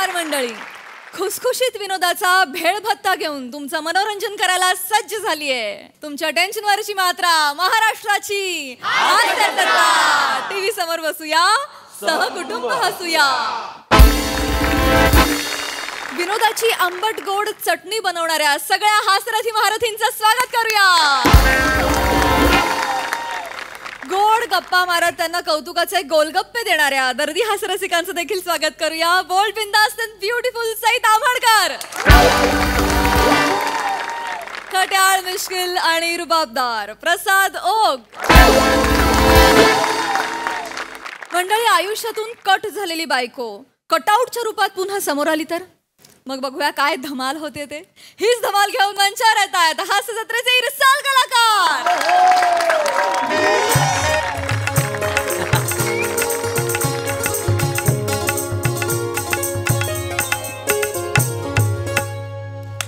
नमस्कार मंडळी. खुसखुशीत विनोदाचा भेळ भत्ता घेऊन तुमचं मनोरंजन करायला सज्ज झालीये तुमच्या टेन्शनवरची मात्रा महाराष्ट्राची. टीव्ही समोर बसूया, सहकुटुंब हसूया. विनोदाची आंबट गोड चटणी बनवणाऱ्या सगळ्या हास्यरथी महारथींचं स्वागत करूया. गोड गप्पा मारत त्यांना कौतुकाचे गोलगप्पे देणाऱ्या दर्दी हास्यरसिकांचं देखील स्वागत करूया. बोल्ड, बिंदास अँड ब्युटिफुल सईद आंबडकर. खट्याळ, मिश्किल आणि रुबाबदार प्रसाद ओक. मंडळी, आयुष्यातून कट झालेली बायको कटआउटच्या रूपात पुन्हा समोर आली तर मग बघूया काय धमाल होते ते. हीच धमाल घेऊन मंचावर येत आहेत हास्य जत्रेचे इरसाल कलाकार.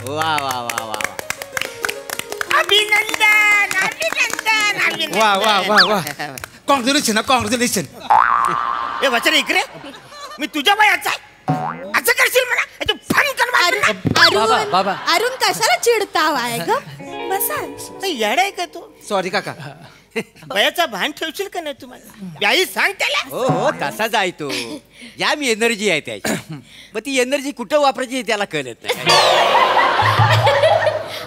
वा वा वा वा अभिनंदन अभिनंदन अभिनंदन. वा वा वा वा कॉंग्रॅच्युलेशन कॉंग्रॅच्युलेशन. ए वचन इकडे, मी तुझ्या वयाचा आहे असं करशील म्हणा. बाबा अरुण कशाला चिडतावाय ग? बसा. येडा आहे का तू? सॉरी काका. वयाचा भान ठेवशील का नाही तुम्हाला? व्याई सांग त्याला. हो हो तसाच आहे तो. या मी एनर्जी आहे त्याची, मग ती एनर्जी कुठं वापरायची त्याला कळत नाही.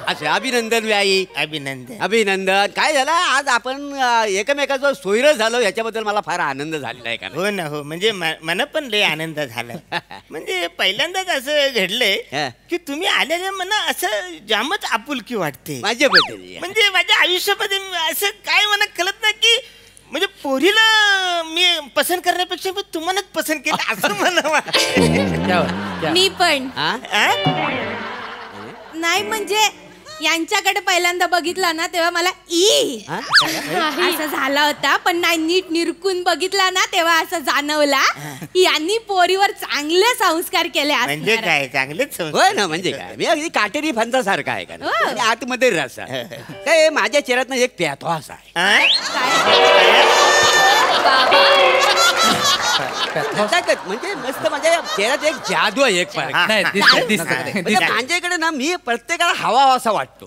असं अभिनंदन व्याई. अभिनंदन अभिनंदन. काय झालं आज आपण एकमेकाचं सोयरं झालो याच्याबद्दल मला फार आनंद झालेला आहे. का हो ना हो, म्हणजे मला पण लय आनंद झाला. म्हणजे पहिल्यांदाच असं घडलंय की तुम्ही आलेले मला असं जामच आपुलकी वाटते माझ्याबद्दल. म्हणजे माझ्या आयुष्यामध्ये असं काय मला कळत नाही की म्हणजे पोरीला मी पसंत करण्यापेक्षा मी तुम्हालाच पसंत केलं असं मला वाटतं. मी पण आ? नाही म्हणजे यांच्याकडे पहिल्यांदा बघितला ना तेव्हा मला असं झाला होता, पण नाही नीट निरकून बघितला ना तेव्हा असं जाणवला की यांनी पोरीवर चांगले संस्कार केले. म्हणजे काय चांगलेच होय ना. म्हणजे काय मी अगदी काटेरी फणसासारखा आहे का आणि आतमध्ये रस आहे. काय माझ्या चेहऱ्यात एक प्याथवास आहे. म्हणजे मस्त माझ्या चेहऱ्यात एक जादू आहे. एक म्हणजे माझ्याकडे ना मी प्रत्येकाला हवा असा वाटतो.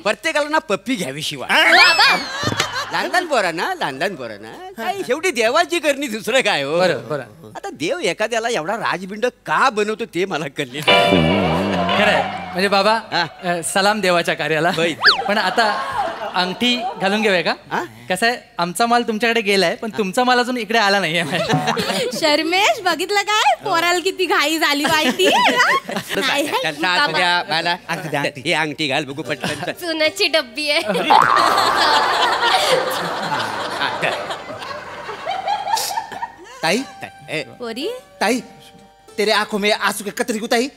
प्रत्येकाला ना पप्पी घ्यावीशी वाटतो. लहान पोरांना काही शेवटी देवाची करणी दुसरं काय हो. आता देव एखाद्याला एवढा राजबिंड का बनवतो ते मला कळले. खरंय. म्हणजे बाबा सलाम देवाच्या कार्याला. पण आता अंगठी घालून घेऊया का? कसं आहे आमचा माल तुमच्याकडे गेलाय पण तुमचा माल अजून इकडे आला नाहीये. शर्मेश बघितलं काय पोराला किती घाई झाली माहिती. ही अंगठी घाल बघू पटकन. चुनाची डब्बी आहे. ताई पोरी ताई तेरे आंखों में आंसू के कतरी गुताई.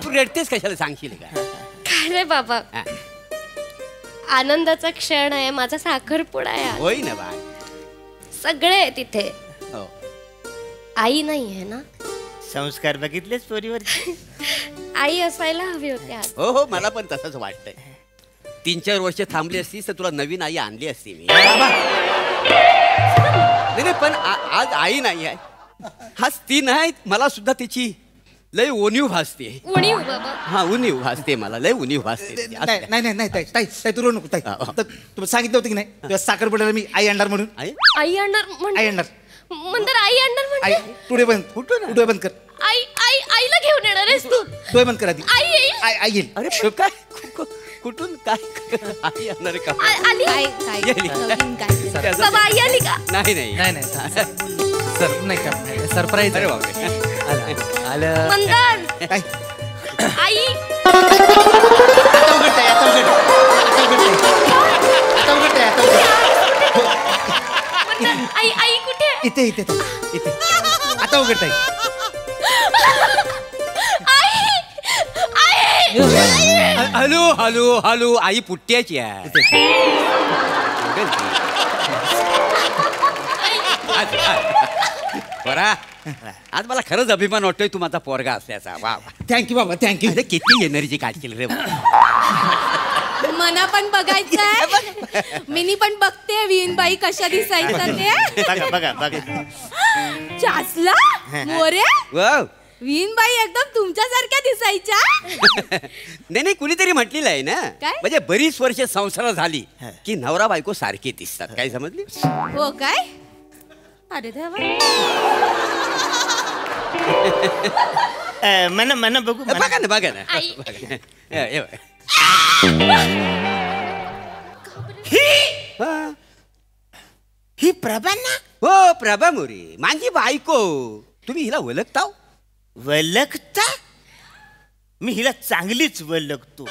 तू रडतेस कशाला सांगशील का? काय रे बाबा, आनंदाचा क्षण आहे, माझा साखरपुडा आहे. होय ना बाय. सगळे आहे तिथे. हो. आई नाही आहे ना. संस्कार बघितलेच पोरीवर. आई असायला हवी होती आज. हो हो मला पण तसंच वाटतंय. 3-4 वर्ष थांबली असतीस तर तुला नवीन आई आणली असती मी. नाही पण आज आई नाही आहे. हाच ती नाही, मला सुद्धा तिची लय उणीव भासते. उणीव बाबा? हा उणीव भासते, मला लय उणीव भासते. नाही नाही नाही ताई ताई ताई तू नको ताई. तुम्ही सांगितलं होतं की नाही तुझ्या साखरपुड्याला मी आई आणणार म्हणून. आई आणणार आई आणणार म्हणणार. आई आणणार आई म्हणजे टुडे बंद टुडे बंद कर. आई आई आईला घेऊन येणार आहेस तू? टुडे बंद कर आधी. आई येईल. आई येईल. अरे काय कुठून काय आई आणणार का? आली. बाबा आई आली का? नाही नाही नाही नाही सर नाही का सरप्राईज. अरे बापरे आलं. मंदन आई. आई आई कुठे? इथे इथे इथे आता उघड ताई. हॅलो हॅलो हॅलो आई पुट्ट्याची आहे. बरा आज मला खरंच अभिमान वाटतोय तू माझा पोरगा असल्याचा. वा थँक्यू बाबा थँक्यू. अरे किती एनर्जी काढशील रे. मना पण बघायचंय. मिनी पण बघते विहीनबाई कशा दिसायचं ते. बघा बघा बघा. चासला मोरे वाव. विहीनबाई एकदम तुमच्यासारख्या दिसायच्या. नाही कुणीतरी म्हटलेलं आहे ना, काय? म्हणजे बरीच वर्ष संसार झाली की नवरा बायको सारखे दिसतात. काय समजली? हो काय? अरे देवा. मना मना बघू मना. बघा ना बघा ना आई. बघा. हे बघा. हा. ही प्रभा ना? हो प्रभा मोरे माझी बायको. तुम्ही हिला ओळखताव? वलगता? मी हिला चांगलीच वलगतो.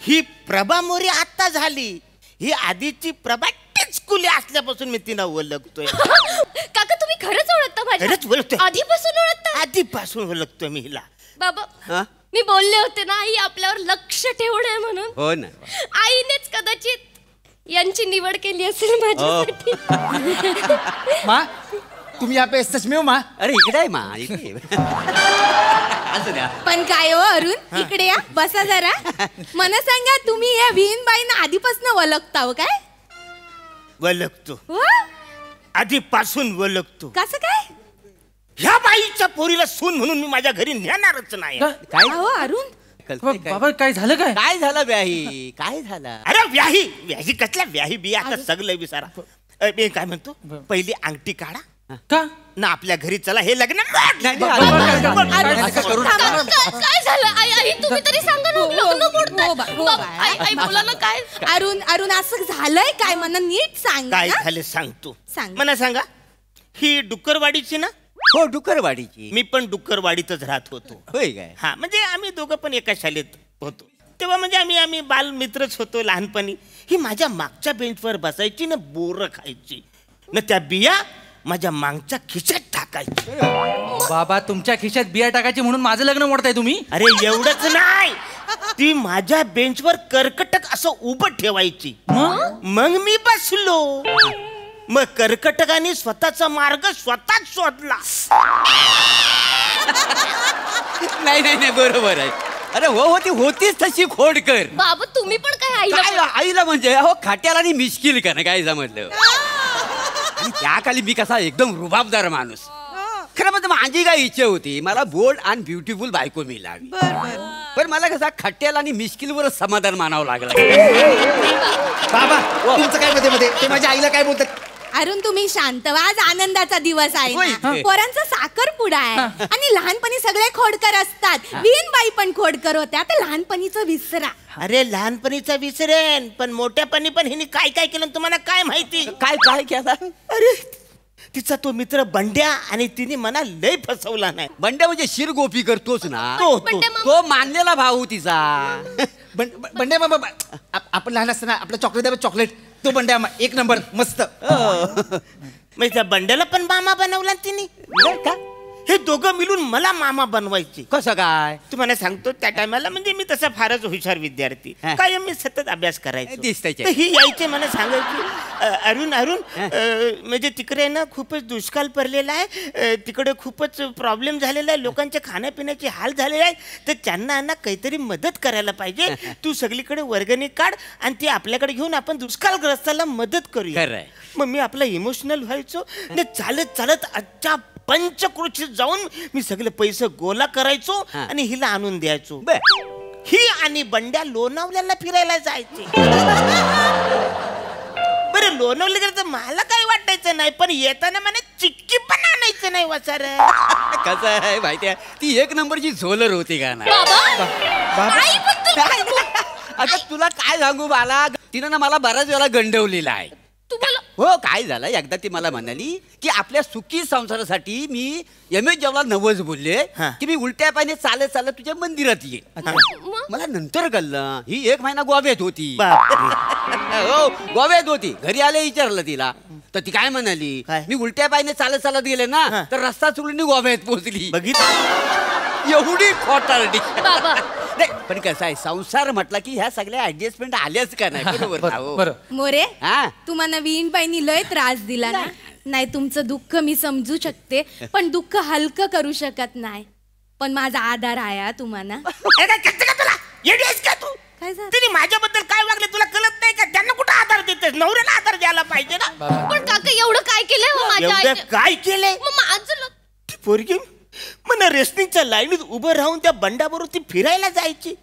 ही प्रभा मोरे आता झाली. ही आधीची प्रभा टिचकुली असल्यापासून मी तिला ओळखतोय. काका तुम्ही खरंच ओळखता खरंच माझ्या ओळखतोय. आधीपासून ओळखता? आधीपासून ओळखतोय मी हिला. बाबा हा? मी बोलले होते ना आई आपल्यावर लक्ष ठेवणे म्हणून. हो ना. आईनेच कदाचित यांची निवड केली असेल माझ्यासाठी. माँ तुम यहाँ पे सच में हो माँ? अरे इकडे आहे मा इकडे. असं द्या. पण काय हो अरुण इकडे या बसा जरा. मला सांगा तुम्ही या विहीनबाईंना आधीपासून ओळखताव काय? ओळखतो. हो? आधीपासून ओळखतो. कसं काय? ह्या बाईच्या पोरीला सून म्हणून मी माझ्या घरी नेणारच नाही. काय अहो अरुण कळतंय काय? बाबा काय झालं काय? काय झालं व्याही? काय झालं? अरे व्याही व्याही कसल्या व्याही बिया आता सगळं विचारा. मी काय म्हणतो पहिली अंगठी काढा का? ना आपल्या घरी चला हे लग्न. नाही, नाही, असं करू नका. काय झालं आई आई तुम्ही तरी सांगा ना लग्न मोडताय. हो बा, हो बाबा, बा. आई आई बोला ना काय. अरुण असं झालंय काय मला नीट सांग काय ना. झालं सांगतो. सांग. मला सांगा ही डुक्करवाडीची ना? हो डुकरवाडीची. मी पण डुक्करवाडीतच राहत होतो. होय काय? हा म्हणजे आम्ही दोघं पण एका शाळेत होतो. तेव्हा म्हणजे आम्ही बालमित्रच होतो लहानपणी. ही माझ्या मागच्या बेंचवर बसायची ना बोरं खायची ना त्या बिया माझ्या मागच्या खिशात टाकायची. बाबा तुमच्या खिशात बिया टाकायची म्हणून माझं लग्न मोडताय तुम्ही? अरे एवढंच नाही ती माझ्या बेंचवर कर्कटक असं उभं ठेवायची. मग मी बसलो. मग कर्कटकाने स्वतःचा मार्ग स्वतःच शोधला. नाही बरोबर आहे. अरे हो ती होतीच तशी खोडकर. बाबा तुम्ही पण काय आईला काय आईला म्हणजे हो खाट्याला आणि मिश्किल का ना काय समजलं. आणि त्याखाली मी कसा एकदम रुबाबदार माणूस. खरं म्हणजे माझी काय इच्छा होती मला बोल्ड आणि ब्युटिफुल बायको मिळावी. पण मला कसा खट्ट्याला आणि मिश्किलवरच समाधान मानावं लागलं. बाबा तुमचं काय मध्ये ते माझ्या आईला काय बोलतात? अरुण तुम्ही शांत व्हा. आज आनंदाचा दिवस आहे होय. ना. पोरांचा साखरपुडा आहे आणि लहानपणी सगळे खोडकर असतात. विहीनबाई पण खोडकर होत्या. आता लहानपणीचं विसरा. अरे लहानपणीचा विसरेन पण मोठ्यापणी पण हिने काय काय केलं तुम्हाला काय माहिती? काय केला? अरे तिचा तो मित्र बंड्या आणि तिने मला लय फसवला नाही. बंड्या म्हणजे शिरगोपी करतोच ना बंड्या तो मानलेला भाऊ तिचा. बंड्या बाबा आपण लहान असताना आपलं चॉकलेट तो बंड्या एक नंबर मस्त. मग त्या बंड्याला पण मामा बनवला तिने. का? हे दोघं मिळून मला मामा बनवायचे. कसं काय? तुम्हाला सांगतो त्या टायमाला म्हणजे मी तसा फारच हुशार विद्यार्थी. हा. कायम मी सतत अभ्यास करायचो. दिसतंय. तर ही यायचे मला सांगायची अरुण म्हणजे तिकडे ना खूपच दुष्काळ पडलेला आहे. तिकडे खूपच प्रॉब्लेम झालेला आहे. लोकांच्या खाण्यापिण्याचे हाल झालेले आहेत. तर त्यांना ना काहीतरी मदत करायला पाहिजे. तू सगळीकडे वर्गणी काढ आणि ती आपल्याकडे घेऊन आपण दुष्काळग्रस्ताला मदत करूया. खरंय. मग मी आपला इमोशनल व्हायचो. चालत आजच्या पंचक्रोशीत जाऊन मी सगळे पैसे गोळा करायचो आणि हिला आणून द्यायचो. ही आणि बंड्या लोणावल्याला फिरायला जायचे. बरं लोणावले गेलं तर मला काही वाटायचं नाही पण येताना मला चिक्की पण आणायचं नाही वाचार. कसं आहे माहितीये ती एक नंबरची झोलर होती का ना. आई पण आता तुला काय सांगू बाला तिनं ना मला बऱ्याच वेळा गंडवलेला आहे. तुम्हाला हो काय झालं एकदा ती मला म्हणाली की आपल्या सुखी संसारासाठी मी एमएस जेवला नवस बोलले की मी उलट्या पायाने चालत तुझ्या मंदिरात येईल. मला नंतर कळलं ही 1 महिना गोव्यात होती. हो गोव्यात होती. घरी आले विचारलं तिला तर ती काय म्हणाली मी उलट्या पायाने चालत गेले ना तर रस्ता चुकून गोव्यात पोहोचली. बघितलं एवढी खोटारडी. बाबा नाही पण कसं आहे संसार म्हटला की ह्या सगळ्या ऍडजस्टमेंट आल्याच का नाही. बरोबर ना हो? बरं. मोरे हा. तुम्हाला विहीनबाईंनी लय त्रास दिला ना. नाही तुमचं दुःख मी समजू शकते पण दुःख हलकं करू शकत नाही. पण माझा आधार आहे हा तुम्हाला. तुला येडी आहेस का तू? काय झालं? तिने माझ्याबद्दल काय वागले तुला कळत नाही का? त्यांना कुठं आधार देतेस? नवऱ्याला आधार द्यायला पाहिजे ना. पण काका एवढं काय केलंय हो माझ्या एवढं आईने? काय केलंय? मग माझं ती पोरगी मला रेशनिंगच्या लाईनीत उभं राहून त्या बंडाबरोबर ती फिरायला जायची.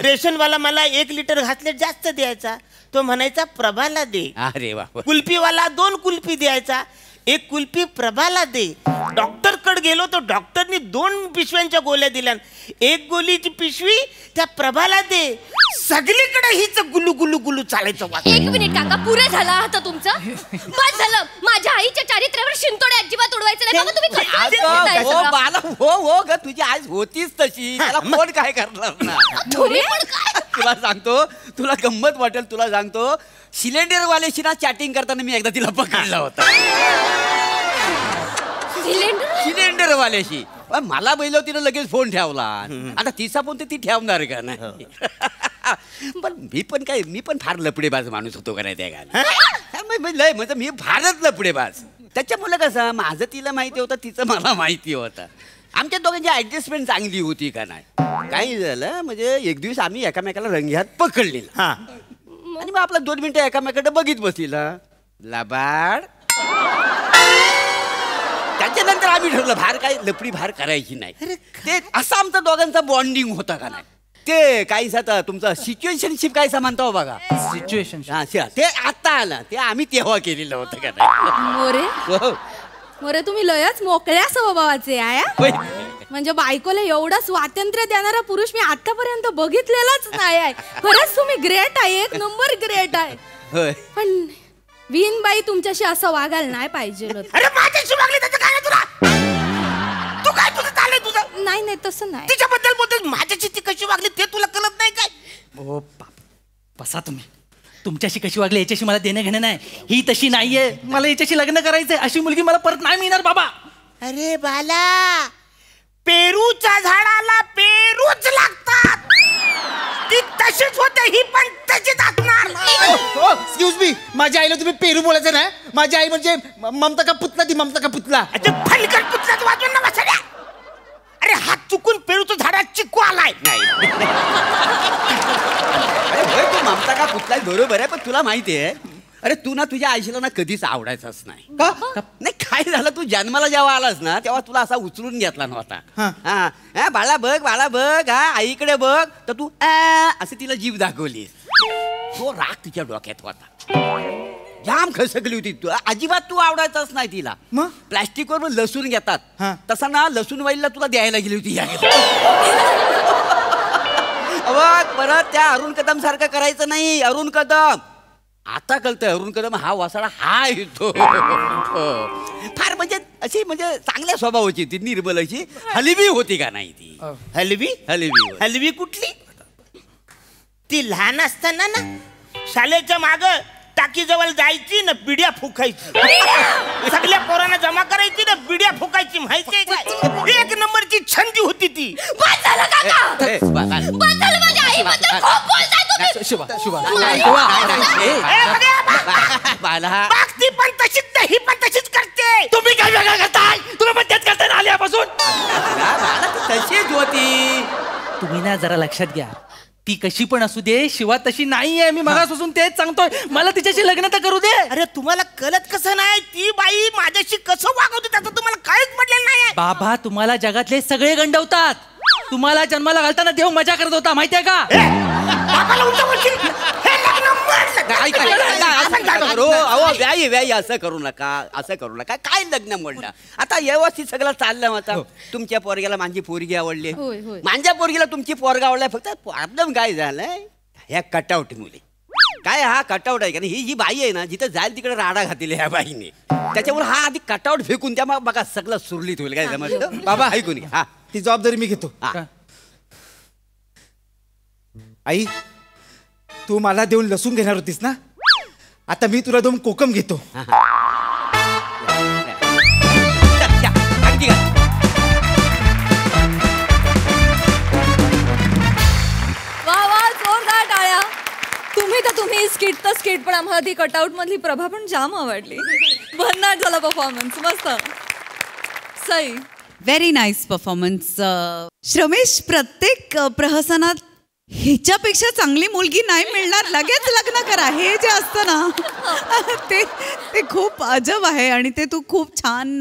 रेशनवाला मला 1 लिटर घातले जास्त द्यायचा. तो म्हणायचा प्रभाला दे. अरे वा. कुल्फीवाला 2 कुल्फी द्यायचा. 1 कुल्फी प्रभाला दे. डॉक्टर कडे गेलो तर डॉक्टरनी 2 पिशव्यांच्या गोळ्या दिल्या. 1 गोळीची पिशवी त्या प्रभाला दे. सगळीकडे हीच गुलू गुलू गुलू चालायचं. 1 मिनिट काका, पुरे झाला आता तुमचं. बस झालं. माझ्या आईच्या चारित्र्यावर शिंतोडे अजिबात उडवायचं नाही. बाबा तुम्ही कसं बोलताय हो सगळं? बाला, हो ग, तुझी आज होतीच तशी. त्याला कोण काय करणार ना. तुम्ही पण काय? तुला सांगतो, तुला गंमत वाटेल. तुला सांगतो, सिलेंडर वाल्याशी ना चॅटिंग करताना मी एकदा तिला पकडला होता. सिलेंडर वाल्याशी मला बैलो तिनं लगेच फोन ठेवला. आता तिचा फोन तर ती ठेवणार का नाही. पण मी पण फार लपडेबाज माणूस होतो का नाही त्या गाण्यात. लय म्हणजे मी फारच लपडेबाज. त्याच्यामुळे कसं माझं तिला माहिती होतं, तिचं मला माहिती होतं. आमच्या दोघांची ऍडजस्टमेंट चांगली होती का नाही. काही झालं म्हणजे एक दिवस आम्ही एकामेकाला रंग्यात पकडलेला आणि मग आपला 2 मिनिटं एकामेकडे बघित बसलेला लबाड. त्याच्यानंतर आम्ही ठरवलं बाहेर काय लपडी बाहेर करायची नाही. ते असं आमचा दोघांचा बॉन्डिंग होता का नाही. ते काहीच आता तुमचं सिच्युएशनशिप काय म्हणता हो बघा. सिच्युएशन ते आता आलं, ते आम्ही तेव्हा केलेलं होतं का नाही. मोरे मोरे तुम्ही लयच मोकळ्या स्वभावाचे आहे. म्हणजे बायकोला एवढं स्वातंत्र्य देणारा पुरुष मी आतापर्यंत बघितलेलाच नाही आहे. खरंच तुम्ही ग्रेट आहे. 1 नंबर ग्रेट आहे. पण विनबाई तुमच्याशी असं वागायला नाही पाहिजे. अरे माझ्याशी वागली त्याचं काय नाही तुला? तू काय तुझं चाललंय तुझं? नाही तसं नाही. तिच्याबद्दल बोलतोस, माझ्याशी ती कशी वागली ते तुला कळत नाही काय? हो बाप, बसा तुम्ही. तुमच्याशी कशी वागली याच्याशी मला देणं घेणं नाही. ही तशी नाहीये. मला याच्याशी लग्न करायचंय. अशी मुलगी मला परत नाही मिळणार बाबा. अरे बाला, पेरूच्या झाडाला पेरूच लागतात. ती तशीच होते, ही पण तशीच असणार. एक्सक्यूज मी, माझ्या आईला तुम्ही पेरू बोलायचं ना. माझी आई म्हणजे ममता का पुतला. ती ममता का पुतला. फलकट पुतल्याच वाजून ना बसल्या. अरे हात चुकून पेरूच्या झाडात चिक्कू आलाय. तू ममता का पुतला बरोबर आहे, पण तुला माहिती आहे अरे तू ना तुझ्या आईशीला ना कधीच आवडायचंच नाही. नाही काय झालं, तू जन्माला जेव्हा आलास ना तेव्हा तुला असा उचलून घेतला नव्हता. बाळा बघ हा आईकडे बघ, तर तू असं तिला जीव दाखवलीस. तो राग तिच्या डोक्यात होता. जाम खसकली होती तू. अजिबात तू आवडायचाच नाही तिला. प्लास्टिकवर लसूण घेतात तसा ना लसूण वाईला तुला द्यायला गेली होती. परत त्या अरुण कदम सारखं करायचं नाही. अरुण कदम आता कळतंय. अरुण कदम हा वासाडा हा येतो. फार म्हणजे अशी म्हणजे चांगल्या स्वभावाची ती, निर्मल अशी. हलवी होती का नाही ती. हलवी कुठली? ती लहान असताना ना शाळेच्या माग टाकी जवळ जायची ना, बिड्या फुकायची. सगळ्या पोरांना जमा करायची ना, बिड्या फुकायची. माहितीये काय? 1 नंबरची छंदी होती ती. ती पण तशीच नाही, ही पण तशीच करते. तुम्ही काय वेगळं करताय? तुला पण तेच करताय आल्यापासून. तशीच होती. तुम्ही ना जरा लक्षात घ्या. ती कशी पण असू दे, शिवा तशी नाहीये. मी मगापासून तेच सांगतोय. मला तिच्याशी लग्न तर करू दे. अरे तुम्हाला कळत कसं नाही? ती बाई माझ्याशी कसं वागवते त्याचं तुम्हाला काहीच म्हटलेलं नाही. बाबा तुम्हाला जगातले सगळे गंडवतात. तुम्हाला जन्माला घालताना देव मजा करत होता माहितीये का? व्याई असं करू नका. काय लग्न म्हणलं आता व्यवस्थित सगळं चाललं. आता तुमच्या पोरग्याला माझी पोरगी आवडली, माझ्या पोरगीला तुमची पोरगा आवडलाय. फक्त प्रॉब्लेम काय झालाय, ह्या कटआउट मुली. काय हा कटआउट आहे का ही जी बाई आहे ना, जिथं जाईल तिकडे राडा घातलेली ह्या बाईने. त्याच्यामुळे हा आधी कटआउट फेकून त्या मग बघा सगळं सुरलीत होईल. काय समजलं बाबा? ऐकून घ्या. हा ती जबाबदारी मी घेतो. आई तू मला देऊन लसूण घेणार होतीस ना, आता मी तुला देऊन कोकम घेतो. जोरदार टाळ्या. तुम्ही स्किट पण आम्हाला ती कटआउट मधली प्रभा पण जाम आवडली. भन्नाट झाला परफॉर्मन्स. मस्त. Sai. Very nice performance. Shramesh प्रत्येक प्रहसनात ह्याच्यापेक्षा चांगली मुलगी नाही मिळणार, लगेच लग्न करा, हे जे असतं ना ते खूप अजब आहे. आणि ते तू खूप छान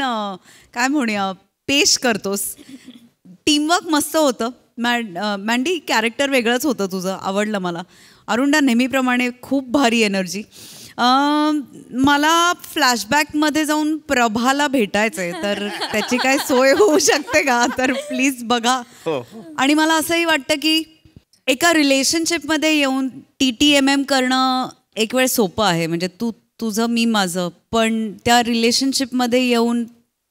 काय म्हणूया पेश करतोस. टीमवर्क मस्त होतं. मँडी कॅरेक्टर वेगळंच होतं तुझं, आवडलं मला. अरुणदा नेहमीप्रमाणे खूप भारी एनर्जी. मला फ्लॅशबॅकमध्ये जाऊन प्रभाला भेटायचं आहे, तर त्याची काय सोय होऊ शकते का? तर प्लीज बघा. आणि मला असंही वाटतं की एका रिलेशनशिपमध्ये येऊन TTMM करणं एक वेळ सोपं आहे, म्हणजे तुझं मी माझं, पण त्या रिलेशनशिपमध्ये येऊन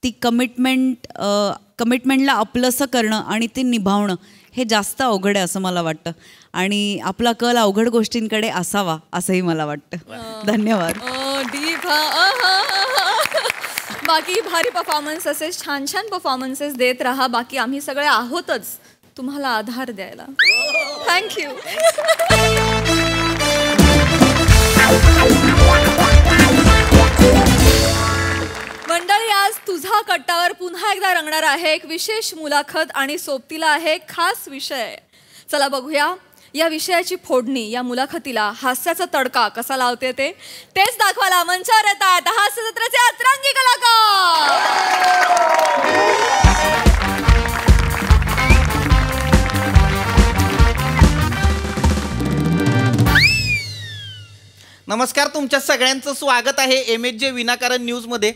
ती कमिटमेंटला आपलंसं करणं आणि ते निभावणं हे जास्त अवघड आहे असं मला वाटतं. आणि आपला कल अवघड गोष्टींकडे असावा असंही मला वाटतं. धन्यवाद. बाकी भारी परफॉर्मन्स असेच छान छान परफॉर्मन्सेस देत राहा. बाकी आम्ही सगळे आहोतच तुम्हाला आधार द्यायला. थँक्यू. मंडळी, आज तुझा कट्टावर पुन्हा एकदा रंगणार आहे एक विशेष मुलाखत आणि सोबतीला आहे खास विषय. चला बघूया या विषयाची फोडणी, या मुलाखतीला हास्याचा तडका कसा लावते तेच दाखवायला मंचावर येतात हास्य जत्रेचे अतरंगी कलाकार. नमस्कार, तुमच्या सगळ्यांचं स्वागत आहे MHJ विनाकारण न्यूजमध्ये.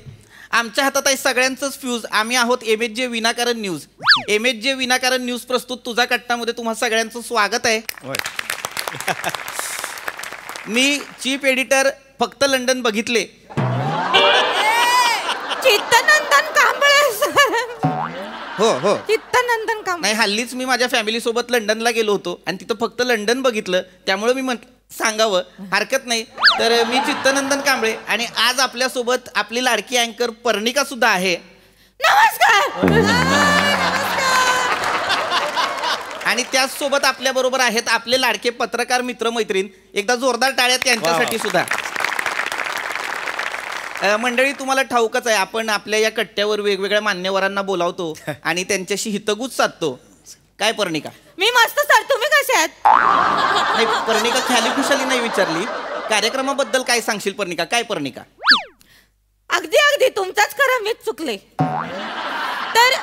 आमच्या हातात आहे सगळ्यांचंच फ्यूज. आम्ही आहोत MHJ विनाकारण न्यूज. MHJ विनाकारण न्यूज प्रस्तुत तुझा कट्टामध्ये तुम्हा सगळ्यांचं स्वागत आहे. मी चीफ एडिटर फक्त लंडन बघितले. चित्तनंदन कांबळे. हो चित्तनंदन कांबळे. नाही, हल्लीच मी माझ्या फॅमिली सोबत लंडनला गेलो होतो आणि तिथं फक्त लंडन बघितलं, त्यामुळे मी सांगावं हरकत नाही. तर मी चित्तनंदन कांबळे आणि आज आपल्यासोबत आपली लाडकी अँकर पर्णिका सुद्धा आहे. नमस्कार. आणि त्याचसोबत आपल्या बरोबर आहेत आपले लाडके पत्रकार मित्र मैत्रीण. एकदा जोरदार टाळ्या त्यांच्यासाठी सुद्धा. मंडळी, तुम्हाला ठाऊकच आहे, आपण आपल्या या कट्ट्यावर वेगवेगळ्या मान्यवरांना बोलावतो आणि त्यांच्याशी हितगुज साधतो. काय पर्णिका? मी मस्त सर, तुम्ही कसे आहात? नाही पर्णिका, खाली खुशाली नाही विचारली. कार्यक्रमाबद्दल काय सांगशील पर्णिका? काय पर्णिका? अगदी तुमचाच खरं, मीच चुकले. तर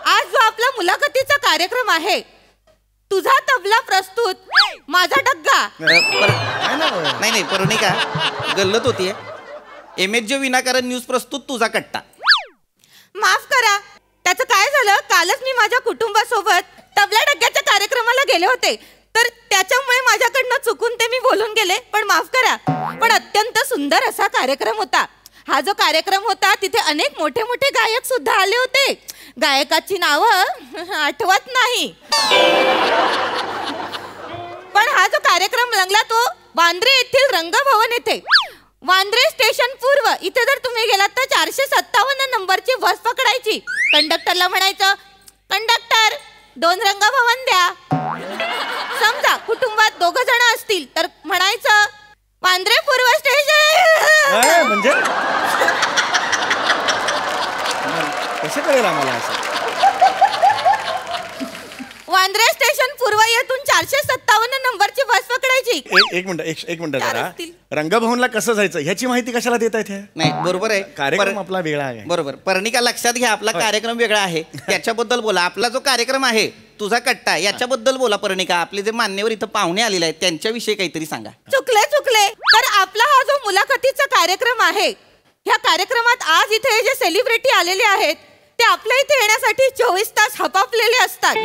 आज जो आपला मुलाखतीचा कार्यक्रम आहे, तुझा तबला प्रस्तुत, माझा डग्गा. नाही पर्णिका, गल्लत होतीये. MHJ विनाकारण न्यूज प्रस्तुत तुझा कट्टा. माफ करा, त्याचं काय झालं, कालच मी माझ्या कुटुंबासोबत तबला डग्ग्याच्या कार्यक्रमाला गेले होते, तर त्याच्यामुळे माझ्याकडनं चुकून ते मी बोलून गेले, पण माफ करा. पण अत्यंत सुंदर असा कार्यक्रम होता. हा जो कार्यक्रम होता तिथे अनेक मोठे मोठे गायक सुद्धा आले होते. गायकाची नावं आठवत नाही, पण हा जो कार्यक्रम रंगला तो वांद्रे येथील रंगभवन येथे. वांद्रे स्टेशन पूर्व इथे जर तुम्ही गेलात तर 457 नंबरची बस पकडायची. कंडक्टरला म्हणायचं, कंडक्टर 2 रंगभवन द्या. समजा कुटुंबात 2 जण असतील तर म्हणायचं, वांद्रे पूर्व स्टेशन. म्हणजे कसं कळेल आम्हाला असं? वांद्रे स्टेशन पूर्व येथून 457 नंबरची बस पकडायची. एक मिनिट जरा, रंगभवनला कसं जायचं ह्याची माहिती कशाला देता येते? नाही बरोबर आहे, कार्यक्रम आपला वेगळा आहे. बरोबर. पर्णिका, लक्षात घ्या, आपला कार्यक्रम वेगळा आहे, त्याच्याबद्दल बोला. आपला जो कार्यक्रम आहे तुझा कट्टा, याच्याबद्दल बोला. पर्णिका, आपले जे मान्यवर इथं पाहुणे आलेले आहेत त्यांच्याविषयी काहीतरी सांगा. चुकले. तर आपला हा जो मुलाखतीचा कार्यक्रम आहे, ह्या कार्यक्रमात आज इथे जे सेलिब्रिटी आलेले आहेत ते आपल्या इथे येण्यासाठी 24 तास हपापलेले असतात.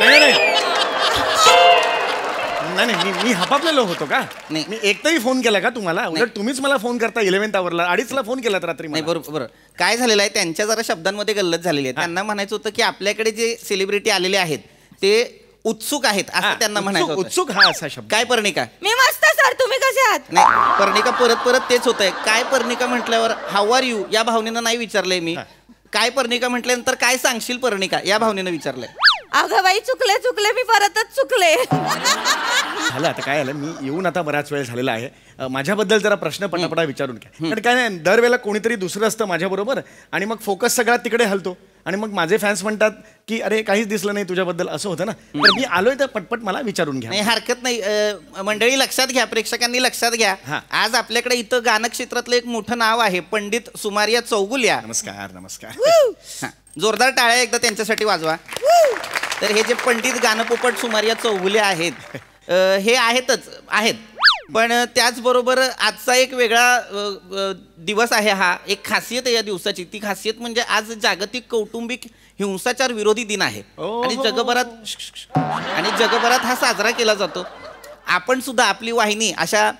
नाही, मी हपापलेलो होतो का? नाही, मी एकटाही फोन केला का तुम्हाला? उलट तुम्हीच मला फोन करता 11th आवरला, 2:30ला फोन केला रात्री. नाही बरोबर. काय झालेलं आहे, त्यांच्या जरा शब्दांमध्ये गल्लत झालेली आहे. त्यांना म्हणायचं होतं की आपल्याकडे जे सेलिब्रिटी आलेले आहेत ते उत्सुक आहेत असं त्यांना म्हणायचं. उत्सुक हा असा शब्द. काय पर्णिका? मी मस्त सर, तुम्ही कसे आहात? नाही पर्णिका, परत तेच होतंय. काय पर्णिका म्हटल्यावर हाऊ आर यू या भावनेनं नाही विचारलंय मी. काय पर्णिका म्हटल्यानंतर काय सांगशील पर्णिका या भावनेनं विचारलंय. अगं बाई, चुकले, मी परतच चुकले. झालं आता काय झालं, मी येऊन आता बराच वेळ झालेला आहे. माझ्याबद्दल जरा प्रश्न पटापटा विचारून घ्या. कारण काय नाही, दरवेळेला कोणीतरी दुसरं असतं माझ्याबरोबर आणि मग फोकस सगळा तिकडे हलतो. आणि मग माझे फॅन्स म्हणतात की अरे काहीच दिसलं नाही तुझ्याबद्दल, असं होतं ना. तर मी आलोय तर पटपट मला विचारून घ्या. नाही हरकत नाही. मंडळी लक्षात घ्या, प्रेक्षकांनी लक्षात घ्या. हा. आज आपल्याकडे इथं गाणं क्षेत्रातलं एक मोठं नाव आहे, पंडित सुमारिया चौगुल्या. नमस्कार नमस्कार. हा. जोरदार टाळ्या एकदा त्यांच्यासाठी वाजवा. तर हे जे पंडित गाणपोपट सुमारिया चौगुल्या आहेत, हे आहेत. पण त्याचबरोबर आजचा एक वेगळा दिवस आहे. हा एक खासियत आहे या दिवसाची. ती खासियत म्हणजे आज जागतिक कौटुंबिक हिंसाचार विरोधी दिन आहे आणि जगभरात हा साजरा केला जातो. आपण सुद्धा आपली वाहिनी अशा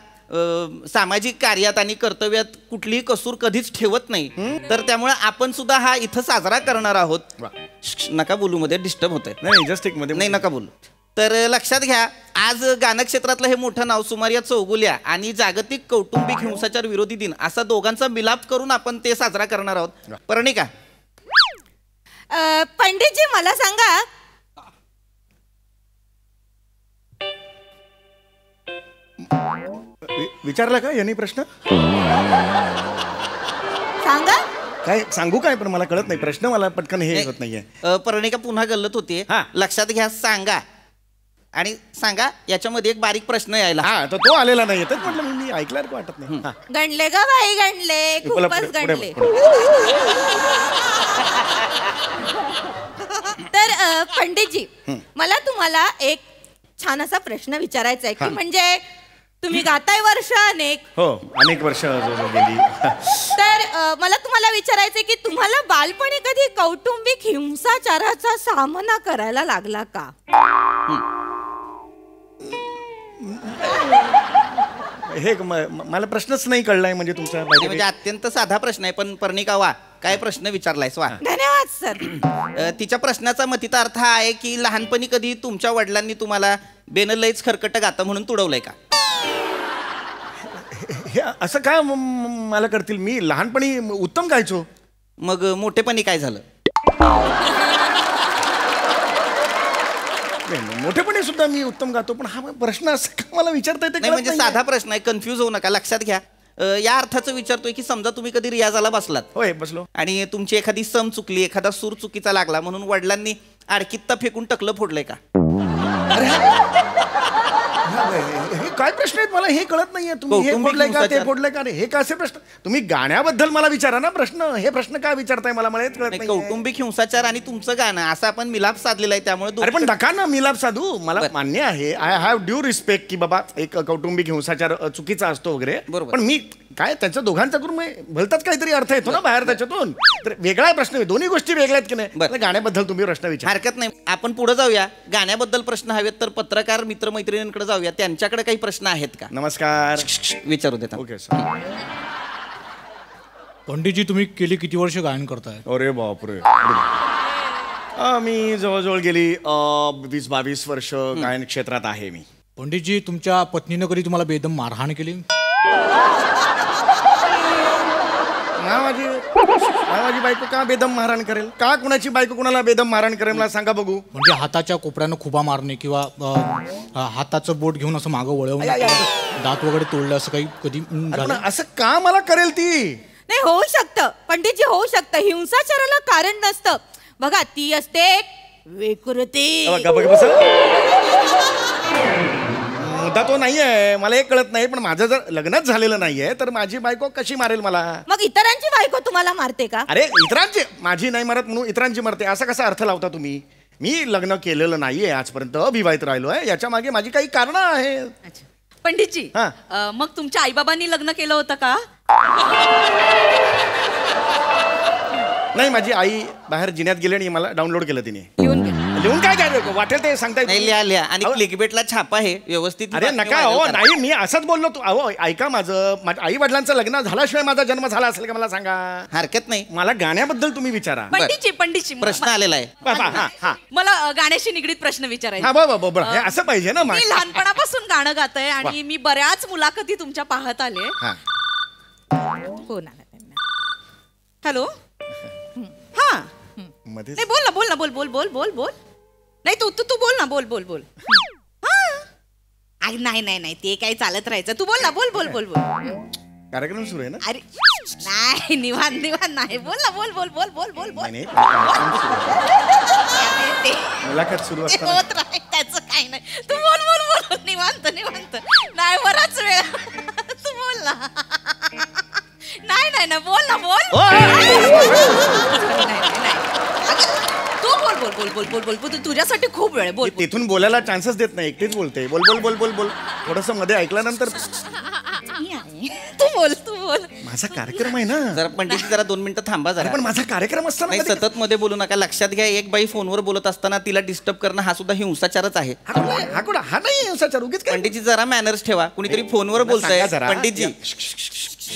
सामाजिक कार्यात आणि कर्तव्यात कुठलीही कसूर कधीच ठेवत नाही. तर त्यामुळे आपण सुद्धा हा इथं साजरा करणार आहोत. नका बोलू, मध्ये डिस्टर्ब होतंय. नाही जस्ट एक मध्ये नाही नका बोलू. तर लक्षात घ्या, आज गाणं क्षेत्रातलं हे मोठं नाव सुमारिया चौगुल्या आणि जागतिक कौटुंबिक हिंसाचार विरोधी दिन असा दोघांचा मिलाप करून आपण ते साजरा करणार आहोत. पर्णिका. पंडितजी मला सांगा, विचारला का यांनी प्रश्न? सांगा काय सांगू काय, पण मला कळत नाही प्रश्न, मला पटकन हे होत नाहीये. पर्णिका पुन्हा गल्लत होतीये. हा. लक्षात घ्या, सांगा आणि सांगा याच्यामध्ये एक बारीक प्रश्न यायला. हा तर तो आलेला नाही, तर म्हटलं मी ऐकल्यासारखं वाटत नाही. हा. गणले ग बाई गणले, बोला, खूपच पुढे, गणले. पुढे. तर पंडितजी मला तुम्हाला एक छान असा प्रश्न विचारायचा आहे की म्हणजे तुम्ही गाताय वर्ष अनेक. हो अनेक वर्ष गेली. तर मला तुम्हाला विचारायचंय की तुम्हाला बालपणी कधी कौटुंबिक हिंसाचाराचा सामना करायला लागला का? हे मला प्रश्नच नाही कळलाय म्हणजे तुमचा. म्हणजे अत्यंत साधा प्रश्न आहे, पण पर्णिका वा काय प्रश्न विचारलायस वा. धन्यवाद सर. तिच्या प्रश्नाचा मतितार्थ हा आहे की लहानपणी कधी तुमच्या वडिलांनी तुम्हाला बेनलईच खरकट गातं म्हणून तुडवलंय का? हे असं काय मला करतील, मी लहानपणी उत्तम गायचो. मग मोठेपणी काय झालं? मोठेपणी सुद्धा मी उत्तम गातो, पण हा प्रश्न असं का मला विचारता येते? नाही म्हणजे साधा प्रश्न आहे, कन्फ्यूज होऊ नका. लक्षात घ्या, या अर्थाचं विचारतोय की समजा तुम्ही कधी रियाजाला बसलात. होय बसलो. आणि तुमची एखादी सम चुकली, एखादा सूर चुकीचा लागला म्हणून वडिलांनी आडकित्ता फेकून टकलं फोडलंय का? हे काय प्रश्न आहेत, मला हे कळत नाहीये. तुम्ही हे फोडलंय का ते फोडलंय का? हे काय असे प्रश्न? तुम्ही गाण्याबद्दल मला विचारा ना प्रश्न, हे प्रश्न काय विचारताय मला हेच कळत नाही. कौटुंबिक हिंसाचार आणि तुमचं गाणं असं आपण मिलाप साधलेला आहे, त्यामुळे अरे पण नका ना मिलाप साधू. मला मान्य आहे, आय हॅव ड्यू रिस्पेक्ट की बाबा एक कौटुंबिक हिंसाचार चुकीचा असतो वगैरे, पण मी काय त्यांच्या दोघांचा करून भलताच काहीतरी अर्थ येतो ना बाहेर त्याच्यातून. तर वेगळा प्रश्न, दोन्ही गोष्टी वेगळ्या आहेत की नाही. गाण्याबद्दल तुम्ही प्रश्न विचार. हरकत नाही, आपण पुढे जाऊया. गाण्याबद्दल प्रश्न हवेत तर पत्रकार मित्रमैत्रिणींकडे जाऊया, त्यांच्याकडे काही प्रश्न आहेत का? नमस्कार. विचारू देता. Okay sir. पंडितजी तुम्ही गेली किती वर्ष गायन करताय? अरे बापरे, मी जवळजवळ गेली 20-22 वर्ष गायन क्षेत्रात आहे मी. पंडितजी तुमच्या पत्नीनं कधी तुम्हाला बेदम मारहाण केली? माझी बायको का बेदम मारहाण करेल? का कुणाची बायको कुणाला बेदम मारहाण करेल मला सांगा बघू. म्हणजे हाताच्या कोपऱ्यानं खुबा मारणे किंवा हाताचं बोट घेऊन असं मागं वळवून दात वगैरे तोडलं असं काही कधी झालं? असं का मला करेल ती? नाही होऊ शकतं पंडितजी, होऊ शकतं. हिंसाचाराला कारण नसतं. बघा ती असते विकृती. मुद्दा तो नाहीये, मला एक कळत नाही. पण माझं जर लग्नच झालेलं नाहीये तर माझी बायको कशी मारेल मला? मग इतरांची बायको तुम्हाला मारते का? अरे इतरांची, माझी नाही मरत म्हणून इतरांची मरते असा कसा अर्थ लावता तुम्ही? मी लग्न केलेलं नाहीये आजपर्यंत, अविवाहित राहिलोय. याच्या मागे माझी काही कारणं आहेत. पंडितजी मग तुमच्या आईबाबांनी लग्न केलं होतं का? नाही, माझी आई बाहेर जिन्यात गेली आणि मला डाउनलोड केलं तिने. लिहून काय काय वाटेल ते सांगताय? नाही लिहा. आणि क्लिकबेटला छापा आहे व्यवस्थित. अरे नका हो, नाही मी असंच बोललो. तू अहो ऐका, माझं आई वडिलांचं लग्न झाल्याशिवाय माझा जन्म झाला असेल का मला सांगा? हरकत नाही, मला गाण्याबद्दल तुम्ही विचारा. पंडितजी प्रश्न आलेला आहे. मला गाण्याशी निगडीत प्रश्न विचारायचा. हा बरोबर, हे असं पाहिजे ना. मी लहानपणापासून गाणं गातय आणि मी बऱ्याच मुलाखती तुमच्या पाहत आले. फोन आला त्यांना. हॅलो. हा नाही, बोल ना बोल ना, बोल बोल बोल बोल बोल. नाही तू तू तू बोल ना, बोल बोल बोल. नाही नाही नाही, ते काही चालत राहायचं. तू बोल ना, बोल बोल बोल बोल. कार्यक्रम सुरू आहे ना? अरे नाही, निवांत निवांत नाही. बोल ना, बोल बोल बोल बोल बोल बोल. नाही, कार्यक्रम सुरू आहे. मुलाखत सुरू ते असताना होत राहील, त्याचं काही नाही. तू बोल बोल बोल, निवांत निवांत. नाही, बराच वेळ तू बोल ना. नाही नाही ना, बोल ना, बोल. नाही, नाही, नाही. अगं, तू बोल बोल बोल बोल बोल बोल. तुझ्यासाठी खूप वेळ आहे. बोल बोल. तिथून बोलायला चान्सच देत नाही, एकटीच बोलते. बोल बोल बोल बोल बोल. थोडस मध्ये ऐकल्यानंतर तू बोल, तू बोल. माझा कार्यक्रम आहे ना. जरा पंडित जरा 2 मिनिटं थांबा जरा. पण माझा कार्यक्रम असताना नाही, कधी- सतत मध्ये बोलू नका. लक्षात घ्या, एक बाई फोनवर बोलत असताना तिला डिस्टर्ब करणं हा सुद्धा हिंसाचारच आहे. हा नाही हिंसाचार. उगीच काय? पंडितजी जरा मॅनर्स ठेवा. कुणीतरी फोनवर बोलतंय. सांगा जरा. पंडितजी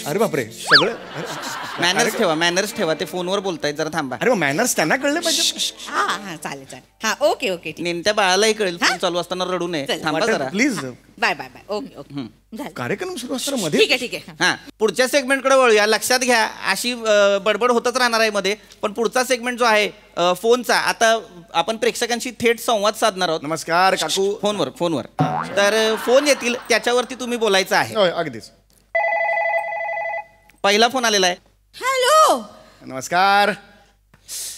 अरे बापरे, सगळं मॅनर्स ठेवा. ते फोनवर बोलतायत, जरा थांबा. अरे मॅनर्स त्यांना कळले पाहिजे. हा हा, चालेल चालेल. हा, ओके ओके, ठीक. नेमत्या बाळालाही कळेल फोन चालू असताना रडू नये. चल, थांबा जरा. Please. Bye bye bye. Okay okay, झालं. कार्यक्रम सुरू असताना मध्ये ठीक आहे ठीक आहे. हा, पुढच्या सेगमेंटकडे वळूया. लक्षात घ्या, अशी बडबड होतच राहणार आहे मध्ये. पण पुढचा सेगमेंट जो आहे फोनचा, आता आपण प्रेक्षकांशी थेट संवाद साधणार आहोत. नमस्कार काकू. फोनवर. तर फोन येतील, त्याच्यावरती तुम्ही बोलायचं आहे. होय, अगदीच. पहिला फोन आलेला आहे. हॅलो, नमस्कार.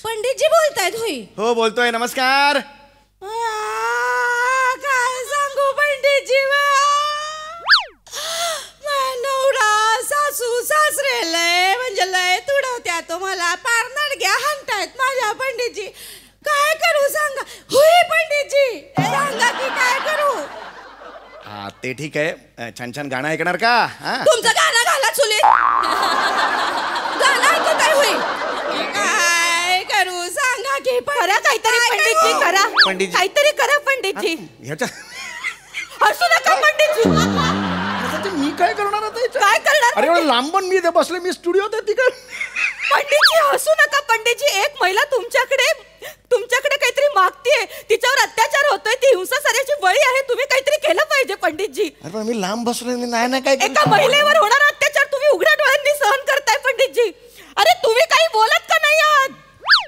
पंडितजी बोलतायत होई? हो बोलतोय. नमस्कार. काय सांगू पंडितजी, नवरा सासू सासरे लय म्हणजे लय तुडवत्या. तो मला पार नडग्या हाणतायत माझ्या. पंडितजी काय करू सांगा. होय पंडितजी, सांगा की काय करू. हा ते ठीक आहे. छान छान गाणं ऐकणार का? हा तुमचं गाणं घाला चुलीत. गाणं ऐकत आहे होई. काय करू सांगा की. करा काहीतरी पंडितजी, करा पंडितजी. काहीतरी करा पंडितजी. ह्याच्या हसू नका पंडितजी. ह्याच्यात मी काय करणार आता ह्याच्यात? काय करणार? अरे एवढं लांबून मी इथे बसले, मी स्टुडिओत आहे तिकडे. पंडितजी हसू नका पंडितजी. एक महिला तुमच्याकडे काहीतरी मागतीये, तिच्यावर अत्याचार होतोय, ती हिंसाचाराची बळी आहे. तुम्ही काहीतरी केलं पाहिजे पंडितजी. अरे पण मी लांब बसलोय, मी नाही काय एका महिलेवर होणारा अत्याचार तुम्ही उघड्या डोळ्यांनी सहन करताय पंडितजी. अरे तुम्ही काही बोलत का नाही आहात?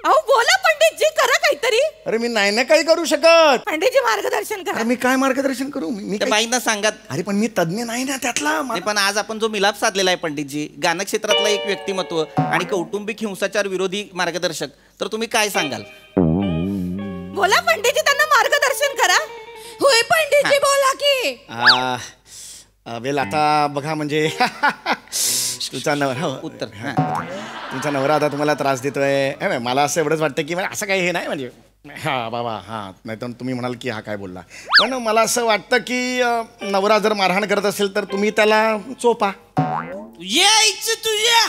अहो बोला पंडितजी, करा काहीतरी. अरे मी नाही काय करू शकत. पंडितजी मार्गदर्शन करा. अरे मी काय मार्गदर्शन करू? मी त्या काय- बाईंना सांगा. अरे पण मी तज्ञ नाही ना त्यातला. नाही, पण आज आपण जो मिलाप साधलेला आहे पंडितजी, गाणं क्षेत्रातला एक व्यक्तिमत्व आणि कौटुंबिक हिंसाचार विरोधी मार्गदर्शक, तर तुम्ही काय सांगाल? बोला पंडितजी, त्यांना मार्गदर्शन करा. होय पंडितजी, बोला की. वेल आता बघा म्हणजे तुमचा नवरा उत्तर. तुमचा नवरा आता तुम्हाला त्रास देतोय. मला असं एवढंच वाटतं की असं काही हे नाही म्हणजे हा बाबा हा, नाही तर तुम्ही म्हणाल की हा काय बोलला. पण मला असं वाटतं की नवरा जर मारहाण करत असेल तर तुम्ही त्याला चोपा. यायचं तुझ्या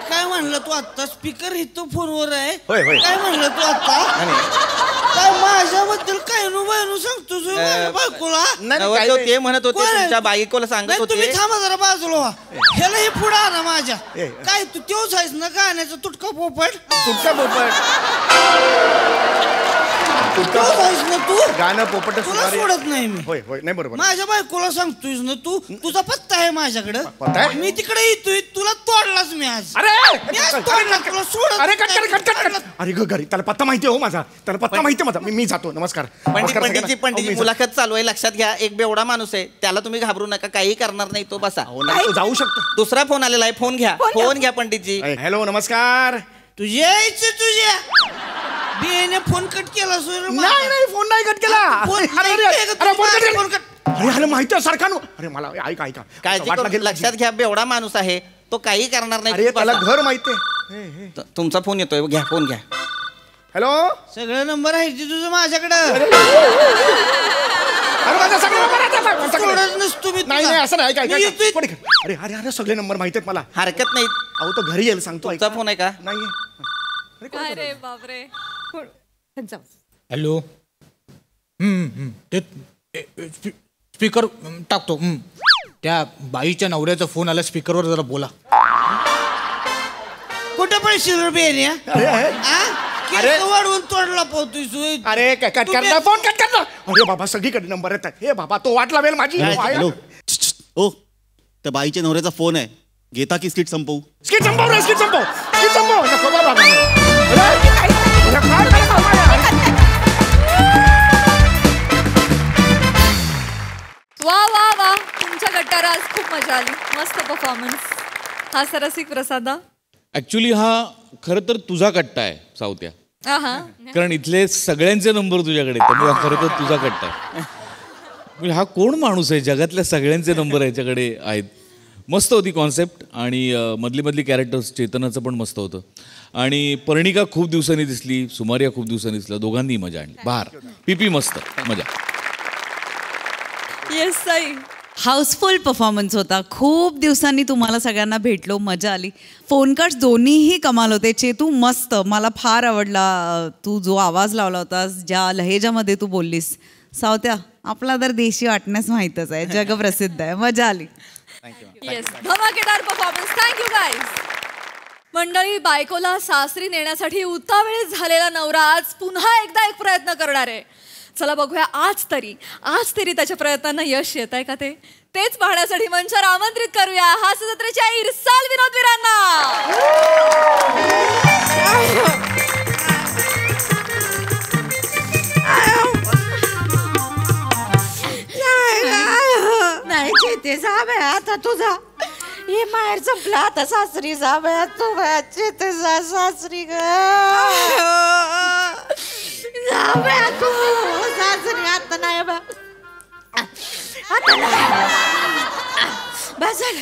काय म्हणलं तू आता? स्पीकर इथं फोनवर आहे. होय होय. काय म्हणलं तू आता? काय माझ्याबद्दल काय नु सांगतो बायकोला? नवरदेव ते म्हणत होते, तुमच्या बायकोला सांगत होते. तुम्ही थांबा जरा बाजूला व्हा. ह्याला हे पुढे आणा माझ्या. काय तू तेवच आहेस ना गाण्याचा तुटका पोपट? तुटका पोपट ना तू? गाणं पोपट तुला सोडत नाही मी. होय होय, नाही बरोबर. माझ्या बायकोला सांगतोयस ना तू. तुझा पत्ता आहे माझ्याकडे. पत्ता आहे? मी तिकडे येतोय, तुला तोडलाच मी आज. अरे मी आज तोडला तुला सोडत अरे नाही. अरे घरी त्याला पत्ता माहिती हो माझा. त्याला पत्ता माहिती माझा. मी जातो. नमस्कार. नमस्कार पंडितजी सगळ्यांना. मुलाखत चालू आहे, लक्षात घ्या. एक बेवडा माणूस आहे, त्याला तुम्ही घाबरू नका, काही करणार नाही, तो बसा. तो जाऊ शकतो. दुसरा फोन आलेला आहे, फोन घ्या पंडितजी. हॅलो नमस्कार. तुझ्या यायचं तुझ्या बीएने फोन कट केला सोय. नाही फोन नाही कट केला. Phone cut. अरे माहिती आहे सारखा. अरे मला ऐका काळजी करू, लक्षात घ्या, बेवडा माणूस आहे, तो काही करणार नाही. अरे त्याला घर माहिती आहे. तुमचा फोन येतोय, घ्या फोन घ्या. हॅलो. सगळे नंबर आहे तुझं माझ्याकडे. नाही असं नाही. अरे अरे अरे सगळे नंबर माहिती आहेत मला. हरकत नाही. अहो तो घरी येईल सांगतो. तुमचा फोन आहे का? नाहीये. अरे बापरे. हॅलो. ते स्पीकर टाकतो. त्या बाईच्या नवऱ्याचा फोन आला, स्पीकरवर जरा बोला. कुठे पैसे बेने? अरे वाढवून तोडला पोहतोय. अरे कट करना फोन कट करना. अरे बाबा सगळीकडे नंबर येतात. हे बाबा तो वाट लावेल माझी. हॅलो. ओ त्या बाईच्या नवऱ्याचा फोन आहे, घेता की स्किट संपवू? स्किट संपव रे, स्किट संपव. स्किट संपव. नको बाबा. वा वा वा, तुमच्या गट्टारा आज खूप मजा मिताली, मस्त परफॉर्मन्स. हा सरसिक प्रसादा. ऍक्च्युली हा खरं तर तुझा कट्टा आहे सावत्या, कारण इथले सगळ्यांचे नंबर तुझ्याकडे, त्यामुळे खरं तर तुझा कट्टा आहे. म्हणजे हा कोण माणूस आहे, जगातल्या सगळ्यांचे नंबर याच्याकडे आहेत. मस्त होती कॉन्सेप्ट आणि मधली मधली कॅरेक्टर्स, चेतनाचं पण मस्त होतं. आणि पर्णिका खूप दिवसांनी दिसली, सुमारिया खूप दिवसांनी दिसला, दोघांनी मजा आणली. बहार पीपी मस्त मजा. येस साई. हाऊसफुल परफॉर्मन्स होता. खूप दिवसांनी तुम्हाला सगळ्यांना भेटलो, मजा आली. फोन कार्ड्स दोन्हीही कमाल होते. चेतू मस्त, मला फार आवडला तू जो आवाज लावला होतास, ज्या लहेजामध्ये तू बोललीस. सावत्या, आपला तर देशी वाटण्यास माहीतच आहे, जगप्रसिद्ध आहे. मजा आली. येस, धमाकेदार परफॉर्मन्स. Thank you guys. मंडळी, बायकोला सासरी नेण्यासाठी उतावीळ झालेला नवरा आज पुन्हा एकदा एक प्रयत्न करणार आहे. चला बघूया आज तरी त्याच्या प्रयत्नांना यश येत आहे का तेच पाहण्यासाठी मंचावर आमंत्रित करूया हास्यजत्रेच्या इरसाल विनोदवीरांना. नाही चेते जा बाय आता तुझा, हे माहेर संपला आता सासरी जा बाय तू. चेते जा सासरी ग, जा बाय तू सासरी. आता नाही बा, आता नाही बस झालं.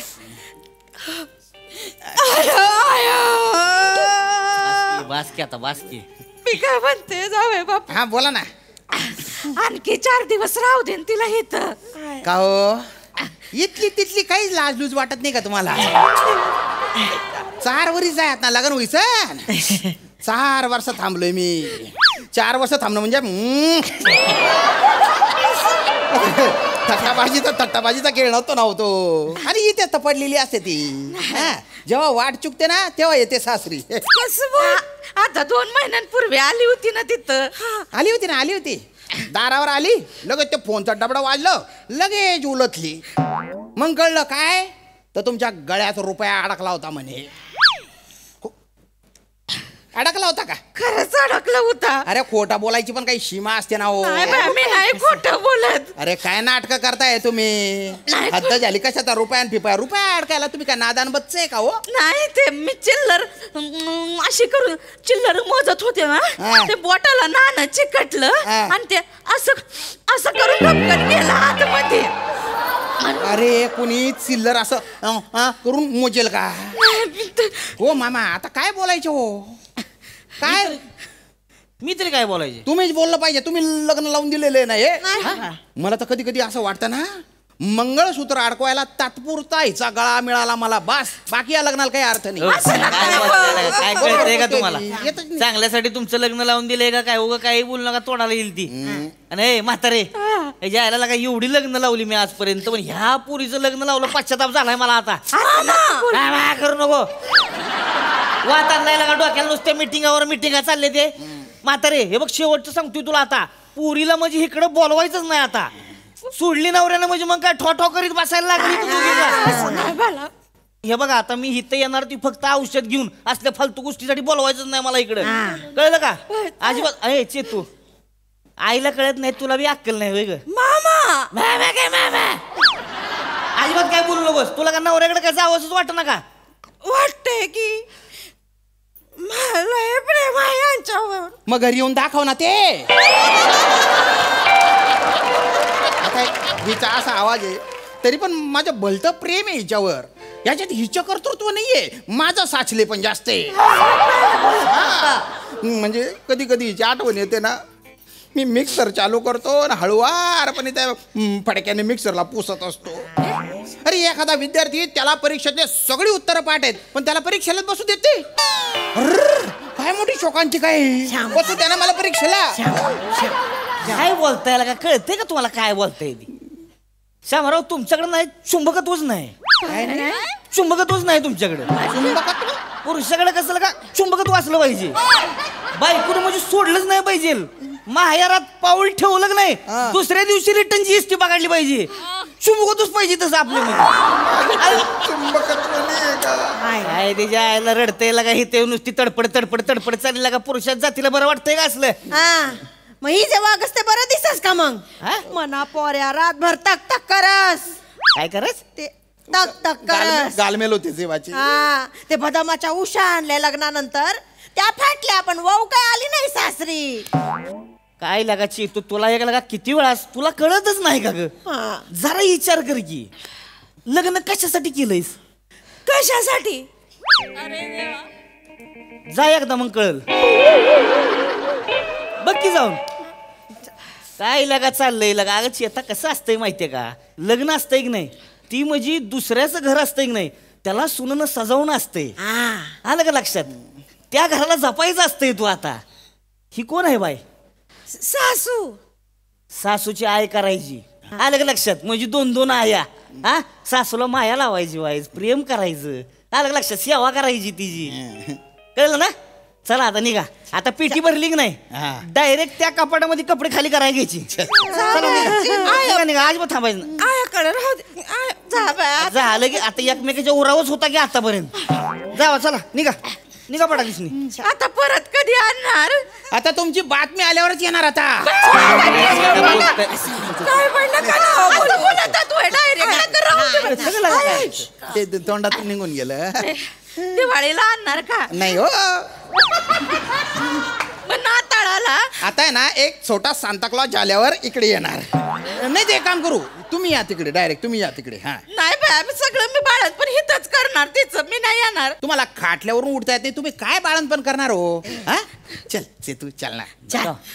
बासकी आता बासकी. मी काय म्हणते जावे बाप. हा बोला ना. आणखी 4 दिवस राहू दे तिला इथं. का हो, इथली तिथली काही लाजलूज वाटत नाही का तुम्हाला? 4 वर्ष आहे आता लग्न व्हायचं. 4 वर्ष थांबलोय मी. 4 वर्ष थांबणं म्हणजे थट्टाबाजीचा खेळ नव्हतो. अरे इथे पडलेली असते ती. जेव्हा वाट चुकते ना तेव्हा येते सासरी. आता 2 महिन्यांपूर्वी आली होती ना तिथं. आली होती दारावर आली, लगेच ते फोनचा डबडा वाजलं, लगेच उलटली. मग कळलं काय तर तुमच्या गळ्यात रुपया अडकला होता म्हणे. अडकला होता का? खरंच अडकला होता. अरे खोटा बोलायची पण काही सीमा असते ना हो. मी नाही खोटं बोलत. अरे काय नाटक करताय तुम्ही, हद्द झाली. कशाचा रुपया अडकायला तुम्ही काय नादान बच्चे आहे का हो? नाही, ते मी चिल्लर अशी करून चिल्लर मोजत होते ना, ते बोटाला नाणं चिकटलं आणि ते असं करून धपकन गेला आतमध्ये. अरे कुणी चिल्लर असं करून मोजेल का हो मामा? आता काय बोलायचं हो? काय मी तरी काय बोलायचे? तुम्हीच बोललं पाहिजे. तुम्ही लग्न लावून दिलेले नाही. मला तर कधी कधी असं वाटतं ना, मंगळसूत्र अडकवायला तात्पुरता हिचा गळा मिळाला मला, बस. बाकी या लग्नाला काही अर्थ नाही. काय कळतंय का तुम्हाला? चांगल्यासाठी तुमचं लग्न लावून दिलंय का काय? उगा काही बोलू नका, तोंडाला येईल ती. आणि म्हातारे यायला काय एवढी लग्न लावली मी आजपर्यंत, पण ह्या पुरीचं लग्न लावलं पश्चाताप झालाय मला आता. करू नको वाद आणलाय का डोक्याला. नुसत्या मिटिंगा चालले ते म्हातारे. हे बघ शेवटचं सांगतोय तुला, आता पुरीला म्हणजे इकडं बोलवायचंच नाही. आता सोडली नवऱ्यानं म्हणजे मग काय ठो करीत बसायला लागली. हे बघा आता मी इथं येणार ती फक्त औषध घेऊन, असल्या फालतू गोष्टीसाठी बोलवायचंच नाही मला इकडं, कळलं का? अजिबात. अरे चेतू, आईला कळत नाही, तुला बी अक्कल नाही होय ग? मामा अजिबात काय बोलू नकोस. तुला का नवऱ्याकडे काय जावंच वाटत ना का? वाटतंय की मला प्रेम आहे यांच्यावर. मग घरी येऊन दाखव ना ते. आता हिचा असा आवाज आहे तरी पण माझं भलतं प्रेम आहे हिच्यावर. याच्यात हिचं कर्तृत्व नाहीये, माझं साचले पण जास्त आहे. म्हणजे कधी कधी हिची आठवण येते ना, मी मिक्सर चालू करतो आणि हळुवारपणे त्या फडक्याने मिक्सरला पुसत असतो. अरे एखादा विद्यार्थी, त्याला परीक्षेतले सगळी उत्तरं पाठ आहेत, पण त्याला परीक्षेला बसू देते. काय मोठी शोकांची काय बसू त्यानं मला परीक्षेला. काय बोलताय का? कळतंय का तुम्हाला काय बोलताय? श्यामराव तुमच्याकडे नाही चुंबकत्वच नाही. चुंबकत्वच नाही तुमच्याकडे. पुरुषाकडे कसं का चुंबकत्व असलं पाहिजे. बायकोने म्हणजे सोडलंच नाही पाहिजे. माहेरात पाऊल ठेवलं नाही, दुसऱ्या दिवशी रिटर्न जीएसटी पकडली पाहिजे. चुंबकत्वच पाहिजे तसं आपल्यामध्ये. काय त्याच्या आईला रडतंय का? हे नुसती तडपड चालली का? पुरुषात जातीला बरं वाटतंय का असलं? मग ही जेव्हा असते बरं दिसस का? मग मना पोऱ्या रातभर तक करस. काय करस? ते तक तक करस. गालमेल होते जेवाची. हा ते बदामाच्या उशा आणल्या लग्नानंतर त्या फाटल्या, पण वाऊ काय आली नाही सासरी. काय लागाची तू तुला एक लगा किती वेळा तुला कळतच नाही का ग? जरा विचार कर की लग्न कशासाठी केलंयस? कशासाठी? जा एकदा मग कळल. बघ की जाऊन काय लगा चाललंय लगा. अगं चेता कसं असतंय माहितीये का? लग्न असतंय की नाही ती म्हणजे दुसऱ्याचं घर असतंय की नाही त्याला सुननं सजवणं असतंय. आलं का लक्षात? त्या घराला जपायचं असतंय. तू आता ही कोण आहे बाय? सासू. सासूची आय करायची. आलं का लक्षात? म्हणजे 2-2 आया. हा सासूला माया लावायची, वाईज प्रेम करायचं. आलं का लक्षात? सेवा करायची तिची. कळलं ना? चला आता निघा. आता पेटी भरली की नाही डायरेक्ट त्या कपाटामध्ये कपडे खाली करायला घ्यायची. चला निघा आज मग थांबायचं. आयाकडे राहू दे. झालं की आता एकमेकाच्या उरावच होता की आतापर्यंत. जावा चला निघा निघा पटाकीसनी. आता परत कधी आणणार? आता तुमची बातमी आल्यावरच येणार. आता काय म्हणलं का नाव? असं बोलत तू डायरेक्ट. ते तोंडातून निघून गेलं. दिवाळीला आणणार का? नाही हो. मग नाताळाला आता आहे ना एक छोटा सांताक्लॉज आल्यावर इकडे येणार. नाही ते काम करू, तुम्ही या तिकडे डायरेक्ट. तुम्ही या तिकडे. हा नाही बाय सगळं मी बाळणपण हिथंच करणार तिचं. मी नाही येणार. तुम्हाला खाटल्यावरून उठता येत नाही, तुम्ही काय बाळणपण करणार हो? हा चल तू चल ना.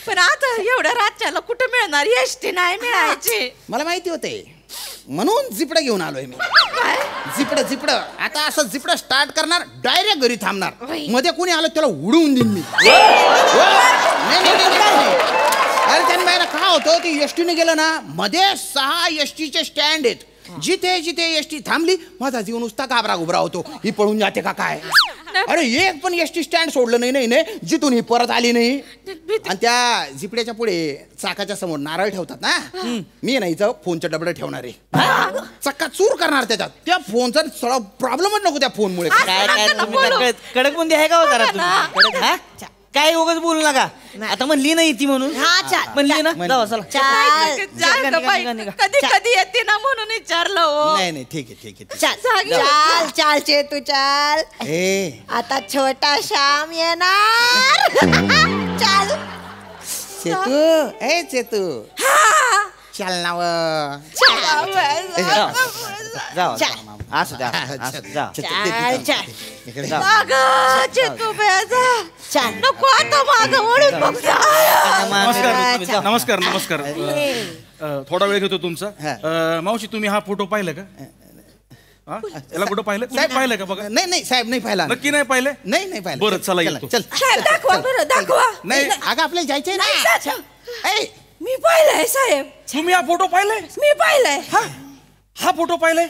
पण आता एवढ्या रातच्याला कुठं मिळणार? एसटी नाही मिळायची. मला माहिती होते म्हणून जिपडं घेऊन आलोय मी. जिपडं आता असं जिपडं स्टार्ट करणार, डायरेक्ट घरी थांबणार. मध्ये कोणी आलं त्याला उडवून देईन मी. अरे त्यांनी बाहेर का होतं ती एसटीने गेलं ना, मध्ये 6 एसटीचे स्टँड आहेत. जिथे जिथे एसटी थांबली माझा जीव नुसता घाबरा होतो. ही पळून जाते का काय? अरे एक पण एसटी स्टँड सोडलं नाही जिथून ही परत आली नाही. आणि त्या जिपड्याच्या पुढे चाकाच्या समोर नारळ ठेवतात ना, मी नाही इथं फोनचं डबडं ठेवणार आहे. चक्का चूर करणार त्याच्यात. त्या फोनचा सगळा प्रॉब्लेमच नको त्या फोनमुळे. कडक बुंदी आहे का जरा तुम्ही? काय उगाच बोलू नका. आता म्हणली नाही ती म्हणून. म्हणली ना जावा चला. कधी कधी येते ना म्हणून विचारलं. नाही ठीक आहे. चाल चाल चेतू चाल. आता छोटा श्याम येणार. चाल चेतू चल नाव. असं नको आता मागं वळून बघ. नमस्कार. थोडा वेळ घेतो तुमचा. मावशी तुम्ही हा फोटो पाहिला का? याला कुठं पाहिलं? पाहिलं का? बघा. नाही साहेब नाही पाहिला. नक्की नाही पाहिलं? नाही पाहिलं. बरं चला येतो. चल दाखवा बरं दाखवा. नाही अगं आपल्याला जायचंय ना. मी पाहिलंय साहेब. तुम्ही हा फोटो पाहिलाय? मी पाहिलंय. हा फोटो पाहिलाय?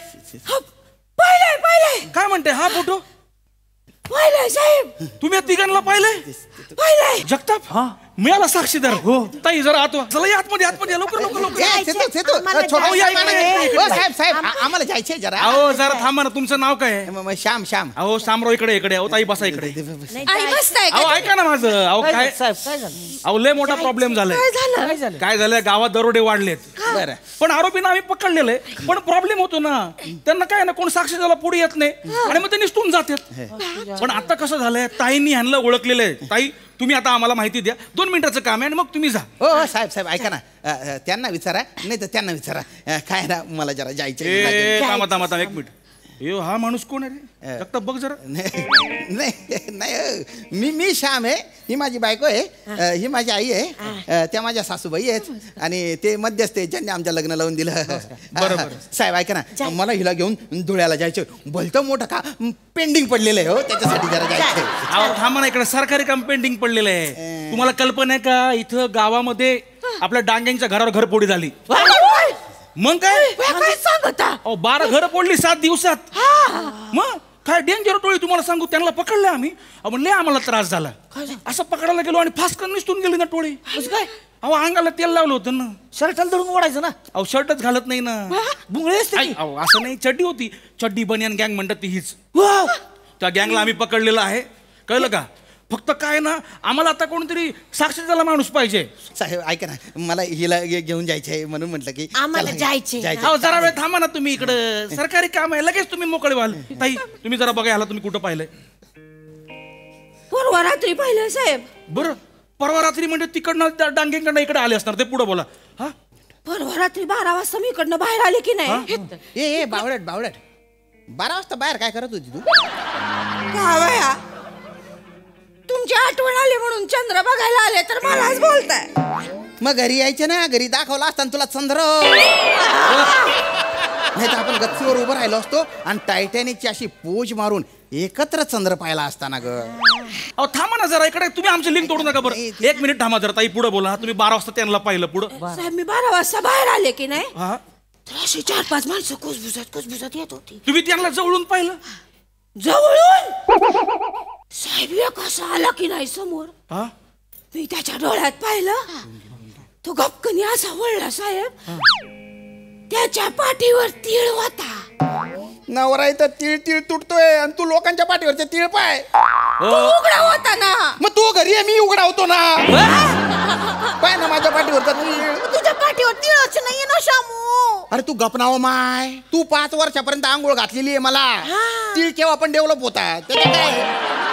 पाहिलंय. काय म्हणते हा फोटो? पाहिलंय साहेब. तुम्ही तिघांना पाहिलंय? जगताप मिळाला साक्षीदार. हो ताई जरा आत चला. आतमध्ये लवकर. साहेब आम्हाला जायचंय जरा. अहो जरा थांबा ना. तुमचं नाव काय आहे? श्याम. अहो शामराव इकडे. अहो ताई बसा इकडे. अहो ऐका ना माझं. अहो काय अहो लय मोठा प्रॉब्लेम झालाय. काय झालंय गावात दरोडे वाढलेत. पण आरोपींना आम्ही पकडलेले. पण प्रॉब्लेम होतो ना त्यांना काय ना कोण साक्षी द्यायला पुढे येत नाही आणि मग ते निसटून जातात. पण आता कसं झालंय ताईंनी ह्यांना ओळखलेलं आहे. ताई तुम्ही आता आम्हाला माहिती द्या. 2 मिनिटाचं काम आहे आणि मग तुम्ही जा. हो साहेब ऐका ना. त्यांना विचारा नाही तर त्यांना विचारा. काय ना मला जरा जायचंय. थांबा 1 मिनिट. हा माणूस कोण आहे रे? जगताप बघ जरा. नाही मी श्याम आहे. ही माझी बायको आहे. ही माझी आई आहे. त्या माझ्या सासूबाई आहेत. आणि ते मध्यस्थ आहेत ज्यांनी आमच्या लग्न लावून दिलं. बरोबर. साहेब ऐका ना मला हिला घेऊन धुळ्याला जायचं. भलतं मोठं का पेंडिंग पडलेलं आहे हो, त्याच्यासाठी जरा जायचं. थांबा ना. इकडे सरकारी काम पेंडिंग पडलेलं आहे. तुम्हाला कल्पना आहे का इथं गावामध्ये आपल्या डांग्यांच्या घरावर घरफोडी झाली? मग काय सांगता? 12 घरं फोडली 7 दिवसात. मग काय डेंजर टोळी तुम्हाला सांगू. त्यांना पकडलं आम्ही. म्हणले आम्हाला त्रास झाला. असं पकडायला गेलो आणि फासकन निसटून गेली ना टोळी. काय अहो अंगाला तेल लावलं होतं ना. शर्टाला धरून ओढायचं ना. अहो शर्टच घालत नाही ना. बुंगळे असं नाही. चड्डी होती. चड्डी बनियान गँग म्हणतात ती हीच. त्या गँगला आम्ही पकडलेलं आहे. कळलं का? फक्त काय ना आम्हाला आता कोणतरी साक्षीदार माणूस पाहिजे. साहेब ऐका ना, मला हिला घेऊन जायचं आहे म्हणून म्हटलं की आम्हाला चला, जायचंय. जायचं. हो जरा वेळ थांबा ना तुम्ही इकडं, सरकारी काम आहे, लगेच तुम्ही मोकळे व्हाल. ताई तुम्ही जरा बघा ह्याला, तुम्ही कुठं पाहिलंय? परवा रात्री पाहिलं साहेब. बरं परवा रात्री म्हणजे तिकडनं डांगेकडनं इकडे आले असणार, ते पुढे बोला. हा परवा रात्री 12 वाजता मी इकडनं बाहेर आले की नाही. ए बावळट 12 वाजता बाहेर काय करत होती तू? गावया तुमची आठवण आली म्हणून चंद्र बघायला आले तर मलाच बोलताय. मग घरी यायचे ना, घरी दाखवला असताना तुला चंद्र. नाही तर आपण गच्चीवर उभं राहिलो असतो आणि टायटॅनिकची अशी पोज मारून एकत्र चंद्र पाहिला असताना ग. अहो थांबा ना जरा इकडे, तुम्ही आमची लिंक तोडू नका बरं. 1 मिनिट थांबा जरा. ताई पुढे बोला. तुम्ही 12 वाजता त्यांना पाहिलं पुढं? साहेब मी 12 वाजता बाहेर आले की नाही, हा तर अशी 4-5 माणसं कुसबुसत येत होती. तुम्ही त्यांना जवळून पाहिलं? जवळून साहेब एक असा आला की नाही समोर, हा मी त्याच्या डोळ्यात पाहिलं. तो गपकनी असा वळला साहेब, त्याच्या पाठीवर तीळ होता. नवरा इथं तीळ तीळ तुटतोय आणि तू लोकांच्या पाठीवरचे तीळ पाय. तो उघडा होता ना. मग तू घरी आहे, मी उघडा होतो ना. पाय ना माझ्या पाठीवरचा तीळ. तुझ्या पाठीवर तीळच नाहीये ना शामू. अरे तू गपनाव माय, तू 5 वर्षापर्यंत आंघोळ घातलेली आहे मला. तीळ केव्हा पण डेव्हलप होता त्याचं काय?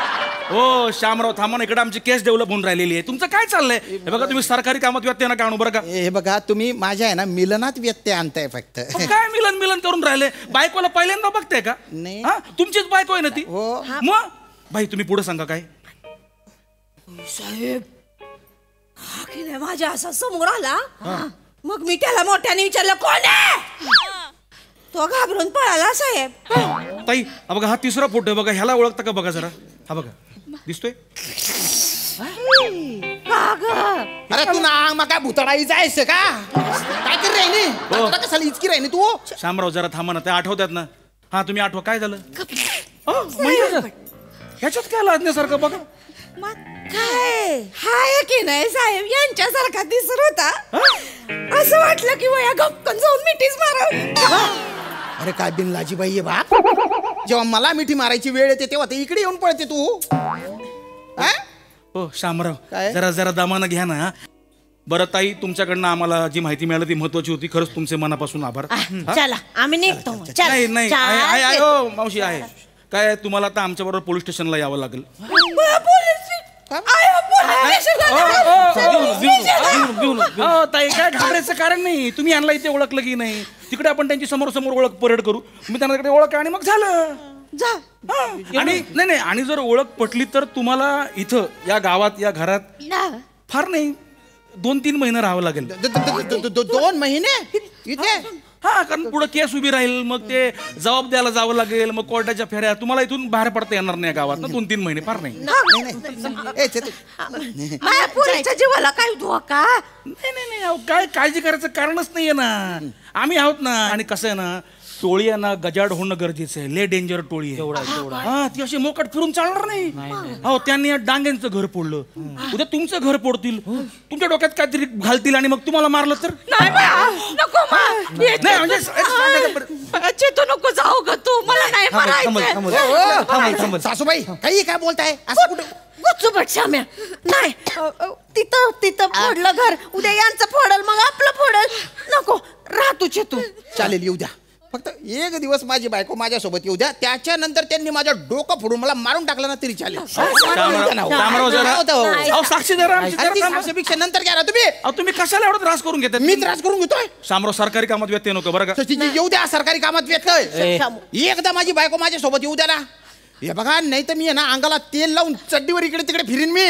हो श्यामराव थांबा ना, इकडे आमची केस डेव्हलप होऊन राहिलेली आहे. तुमचं काय चाललंय? हे बघा तुम्ही सरकारी कामात व्यत्यय नका आणू बरं का. हे बघा तुम्ही माझ्या आहे ना मिलनात व्यत्यय आणताय फक्त. काय मिलन करून राहिले? बायकोला पहिल्यांदा बघताय का? नाही. हा तुमचीच बायको आहे ना ती. हो. मग बाई तुम्ही पुढे सांगा काय. साहेब हा की नाही माझ्या असा समोर आला, मग मी त्याला मोठ्याने विचारलं कोण आहे. तो घाबरून पळाला साहेब. ताई हा बघा, हा 3रा फोटो आहे बघा, ह्याला ओळखता का बघा जरा. हा बघा दिसतोय. अरे तू ना मग काय भुतडाईचा आहेस का? काय कर राहिनी कशाला इचकी राहिनी तू? श्यामराव जरा थांबा ना, ते आठवतात ना. हा तुम्ही आठवा काय झालं. ह्याच्यात काय लाजण्यासारखं बघा. काय हाय की नाही साहेब, यांच्यासारखा दिसत होता. असं वाटलं की वया गपकन जाऊन मिठीच मारावी. अरे काय बिनलाजी बाई आहे बाप. जेव्हा मला मिठी मारायची वेळ येते तेव्हा ते इकडे येऊन पडते तू. हो श्यामराव जरा दमानं घ्या ना. बरं ताई तुमच्याकडनं आम्हाला जी माहिती मिळाली ती महत्वाची होती. खरंच तुमचे मनापासून आभार. चला आम्ही निघतो. नाही आहे हो मावशी आहे. काय तुम्हाला आता आमच्या बरोबर पोलीस स्टेशनला यावं लागेल. ताई काय घाबरायचं कारण नाही. तुम्ही यांना इथे ओळखलं की नाही, तिकडे आपण त्यांची समोर ओळख परेड करू. मी त्यांना तिकडे ओळख आणि मग झालं. आणि नाही आणि जर ओळख पटली तर तुम्हाला इथं या गावात या घरात फार नाही 2-3 महिने राहावं लागेल. 2 महिने इथे? हा कारण पुढे केस उभी राहील, मग ते जबाब द्यायला जावं लागेल, मग कोर्टाच्या फेऱ्या. तुम्हाला इथून बाहेर पडता येणार नाही गावात ना 2-3 महिने. फार नाही. पुरीच्या जीवाला काय धोका? नाही काय काळजी करायचं कारणच नाहीये ना. आम्ही आहोत ना. आणि कसं आहे ना, टोळी आहे ना गजाड होणं गरजेचं आहे. ले डेंजर टोळी आहे. हा ती अशी मोकाट फिरून चालणार नाही. हो त्यांनी या डांग्यांचं घर फोडलं, उद्या तुमचं घर फोडतील, तुमच्या डोक्यात काहीतरी घालतील आणि मग तुम्हाला मारलं तर. नको म्हणजे तू नको जाऊ ग तू. मला नाही मारायचं. सासूबाई काही काय बोलताय असं कुठे? गुच्चूबट शाम्या नाही. तिथं फोडलं घर, उद्या यांचं फोडल मग आपलं फोडल. नको राह तुझे तू. चालेल येऊ द्या. फक्त 1 दिवस माझी बायको माझ्यासोबत येऊ द्या. त्याच्यानंतर त्यांनी माझं डोकं फोडून मला मारून टाकलं ना तरी चालेल. साक्षीदारापेक्षा नंतर घ्या ना तुम्ही. तुम्ही कशाला एवढा त्रास करून घेतात? मी त्रास करून घेतोय? शामराव सरकारी कामात व्यत्यय नको बरं का. येऊ द्या सरकारी कामात व्यत्यय. एकदा माझी बायको माझ्यासोबत येऊ द्या ना. हे बघा नाही तर मी आहे ना अंगाला तेल लावून चड्डीवर इकडे तिकडे फिरीन मी.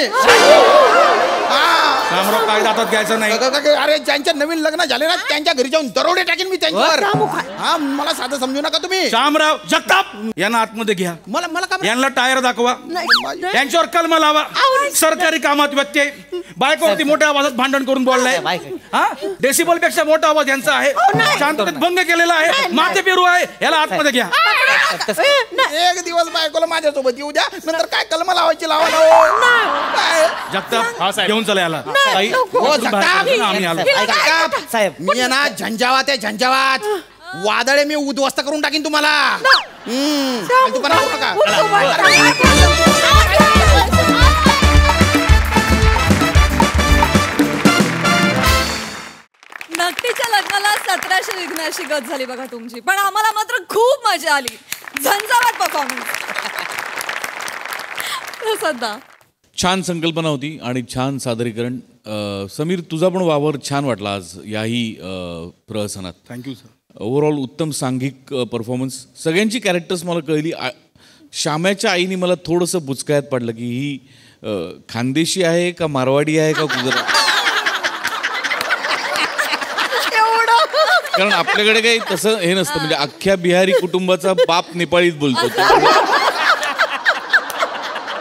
शामराव काय हातात घ्यायचं नाही. अरे ज्यांच्या नवीन लग्न झाले ना त्यांच्या घरी जाऊन दरोडे टाकेन मी त्यांच्यावर. हा मला साधं समजू नका तुम्ही. शामराव जगताप यांना आतमध्ये घ्या. मला यांना टायर दाखवा, यांच्यावर कलम लावा. सरकारी कामात व्यत्यय. बायकोवरती मोठ्या आवाजात भांडण करून बोललाय. हा डेसिबल पेक्षा मोठा आवाज यांचा आहे. शांततेत भंग केलेला आहे. माते पेरू आहे. याला आतमध्ये घ्या. 1 दिवस बायकोला माझ्यासोबत येऊ द्या, नंतर काय कलम लावायची लावा. जगताप घेऊन चला याला. साहेब मी ना झंझावात आहे झंझावात. वादळे मी उद्ध्वस्त करून टाकीन तुम्हाला. तुम्हाला अशी गत झाली बघा तुमची, पण आम्हाला मात्र खूप मजा आली. झंझावात परफॉर्मन्स. सध्या छान संकल्पना होती आणि छान सादरीकरण. समीर, तुझा पण वावर छान वाटला आज याही प्रहसनात. Thank you sir. ओव्हरऑल उत्तम सांघिक परफॉर्मन्स. सगळ्यांची कॅरेक्टर्स मला कळली. श्याम्याच्या आईने मला थोडंसं बुचकायत पडलं की ही खानदेशी आहे का मारवाडी आहे का गुजरात. कारण आपल्याकडे काही तसं हे नसतं, म्हणजे अख्ख्या बिहारी कुटुंबाचा बाप नेपाळीत बोलतो.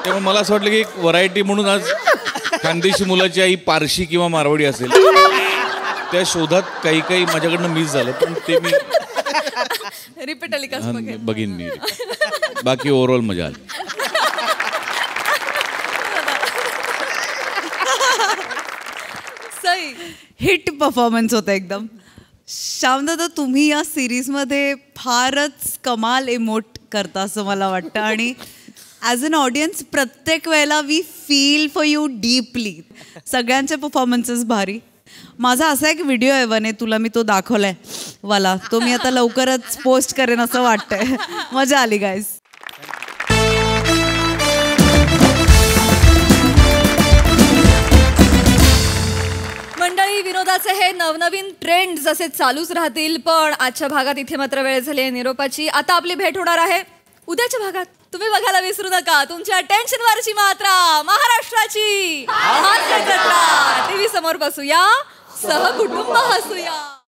त्यामुळे मला असं वाटलं की एक व्हरायटी म्हणून आज खानदेशी मुलाची आई पारशी किंवा मारवाडी असेल. त्या शोधात काही काही माझ्याकडनं मिस झालं, पण ते मी रिपीट बघीन मी. बाकी ओव्हरऑल मजा आली. हिट परफॉर्मन्स होता एकदम. श्यामदादा, तुम्ही या सिरीजमध्ये फारच कमाल इमोट करता असं मला वाटतं, आणि ॲज अन ऑडियन्स प्रत्येक वेळेला we feel for you deeply. सगळ्यांचे परफॉर्मन्सेस भारी. माझा असा एक व्हिडिओ आहे वने, तुला मी तो दाखवलाय वाला, तो मी आता लवकरच पोस्ट करेन असं वाटतंय. मजा आली गाईज. मंडळी, विनोदाचे हे नवनवीन ट्रेंड जसे चालूच राहतील, पण आजच्या भागात इथे मात्र वेळ झाली आहे निरोपाची. आता आपली भेट होणार आहे उद्याच्या भागात. तुम्ही बघायला विसरू नका तुमच्या टेन्शनवरची मात्रा, महाराष्ट्राची हास्य जत्रा. टीव्ही समोर बसूया, सहकुटुंब हसूया.